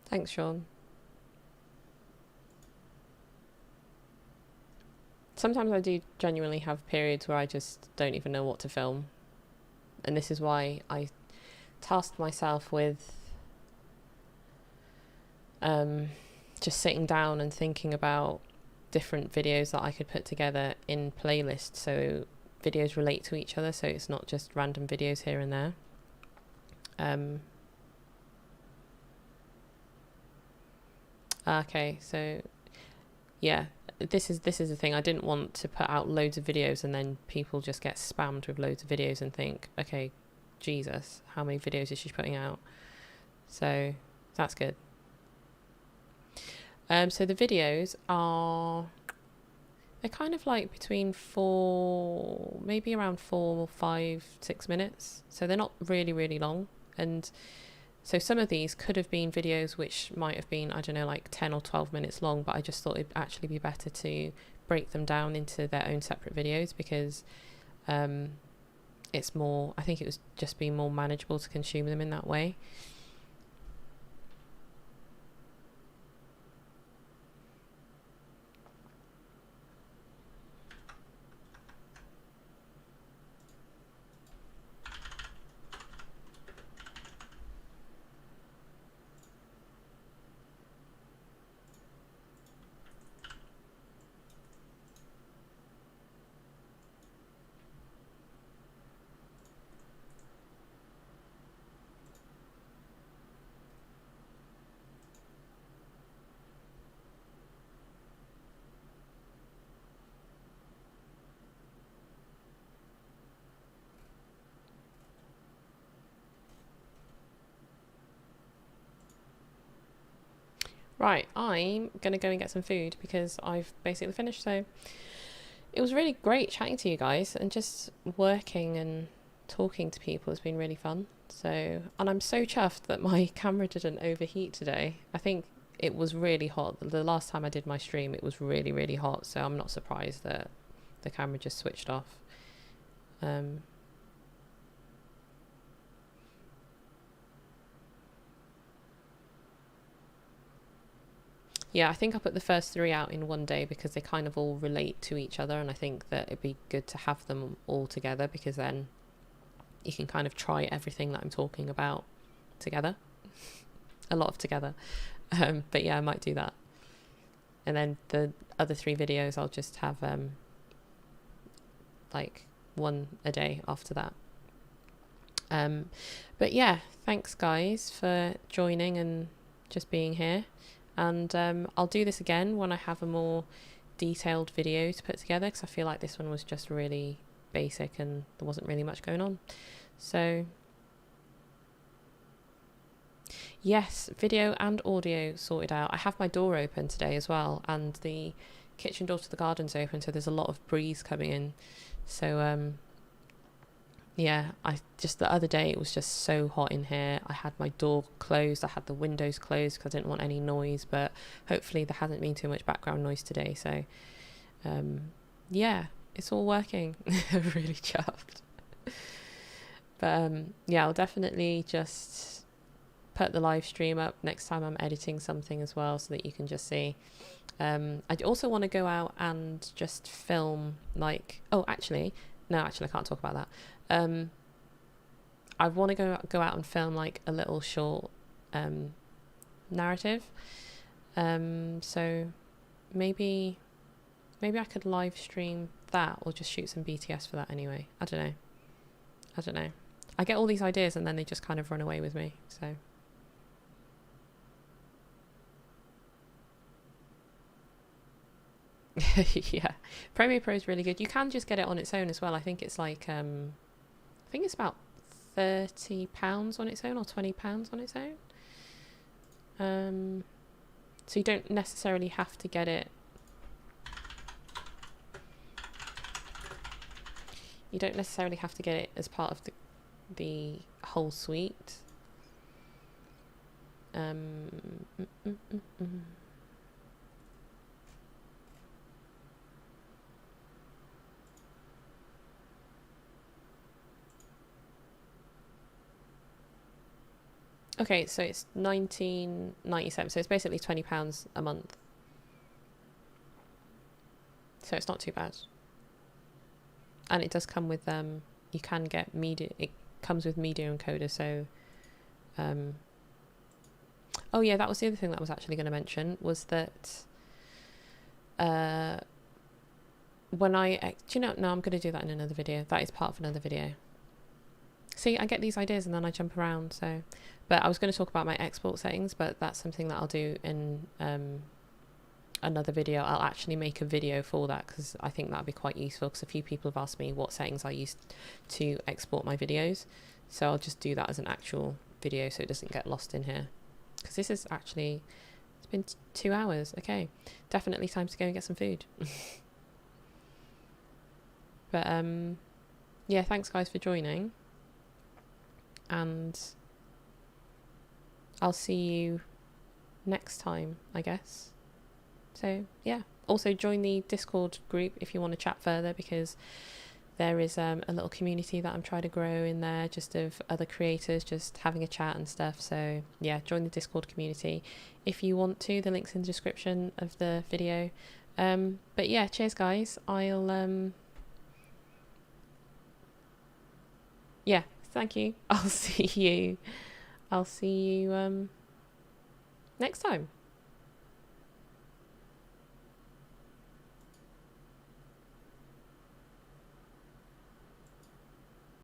Thanks, Sean. Sometimes I do genuinely have periods where I just don't even know what to film. And this is why I tasked myself with just sitting down and thinking about different videos that I could put together in playlists, so videos relate to each other, so it's not just random videos here and there. Okay, so yeah, this is the thing. I didn't want to put out loads of videos and then people just get spammed with loads of videos and think, okay, Jesus, how many videos is she putting out? So that's good. So the videos are, they're kind of like between 4, maybe around 4, 5, 6 minutes. So they're not really, really long. And so some of these could have been videos which might have been, I don't know, like 10 or 12 minutes long, but I just thought it'd actually be better to break them down into their own separate videos, because it's more, I think it was just being more manageable to consume them in that way. Right, I'm going to go and get some food because I've basically finished. So it was really great chatting to you guys, and just working and talking to people has been really fun. So, and I'm so chuffed that my camera didn't overheat today. I think it was really hot. The last time I did my stream, it was really, really hot. So I'm not surprised that the camera just switched off. Yeah, I think I put the first 3 out in one day because they kind of all relate to each other, and I think that it'd be good to have them all together because then you can kind of try everything that I'm talking about together. A lot of together. But yeah, I might do that. And then the other 3 videos I'll just have like one a day after that. But yeah, thanks guys for joining and just being here. And I'll do this again when I have a more detailed video to put together, because I feel like this one was just really basic and there wasn't really much going on. So yes, video and audio sorted out. I have my door open today as well, and the kitchen door to the garden's open, so there's a lot of breeze coming in. So yeah, I just the other day it was just so hot in here. I had my door closed, I had the windows closed because I didn't want any noise, but hopefully there hasn't been too much background noise today. So yeah, it's all working. I'm really chuffed. But yeah, I'll definitely just put the live stream up next time I'm editing something as well, so that you can just see. I also want to go out and just film, like, oh actually I can't talk about that. I want to go out and film like a little short narrative. So maybe I could live stream that, or just shoot some BTS for that anyway. I don't know. I get all these ideas and then they just kind of run away with me. So yeah, Premiere Pro is really good. You can just get it on its own as well. I think it's like I think it's about £30 on its own, or £20 on its own. So you don't necessarily have to get it. You don't necessarily have to get it as part of the whole suite. Okay, so it's £19.97, so it's basically £20 a month. So it's not too bad. And it does come with you can get media. It comes with media encoder. So oh yeah, that was the other thing that I was actually going to mention, was that when I do you know, no, I'm going to do that in another video. That is part of another video. See, I get these ideas and then I jump around. So, but I was going to talk about my export settings, but that's something that I'll do in another video. I'll actually make a video for that because I think that'd be quite useful, because a few people have asked me what settings I use to export my videos. So I'll just do that as an actual video so it doesn't get lost in here. Because this is actually, it's been 2 hours. Okay, definitely time to go and get some food. But yeah, thanks guys for joining. And I'll see you next time, I guess. So yeah, also join the Discord group if you want to chat further, because there is a little community that I'm trying to grow in there, just of other creators just having a chat and stuff. So yeah, join the Discord community if you want to. The link's in the description of the video. But yeah, cheers guys. Yeah, thank you. I'll see you next time.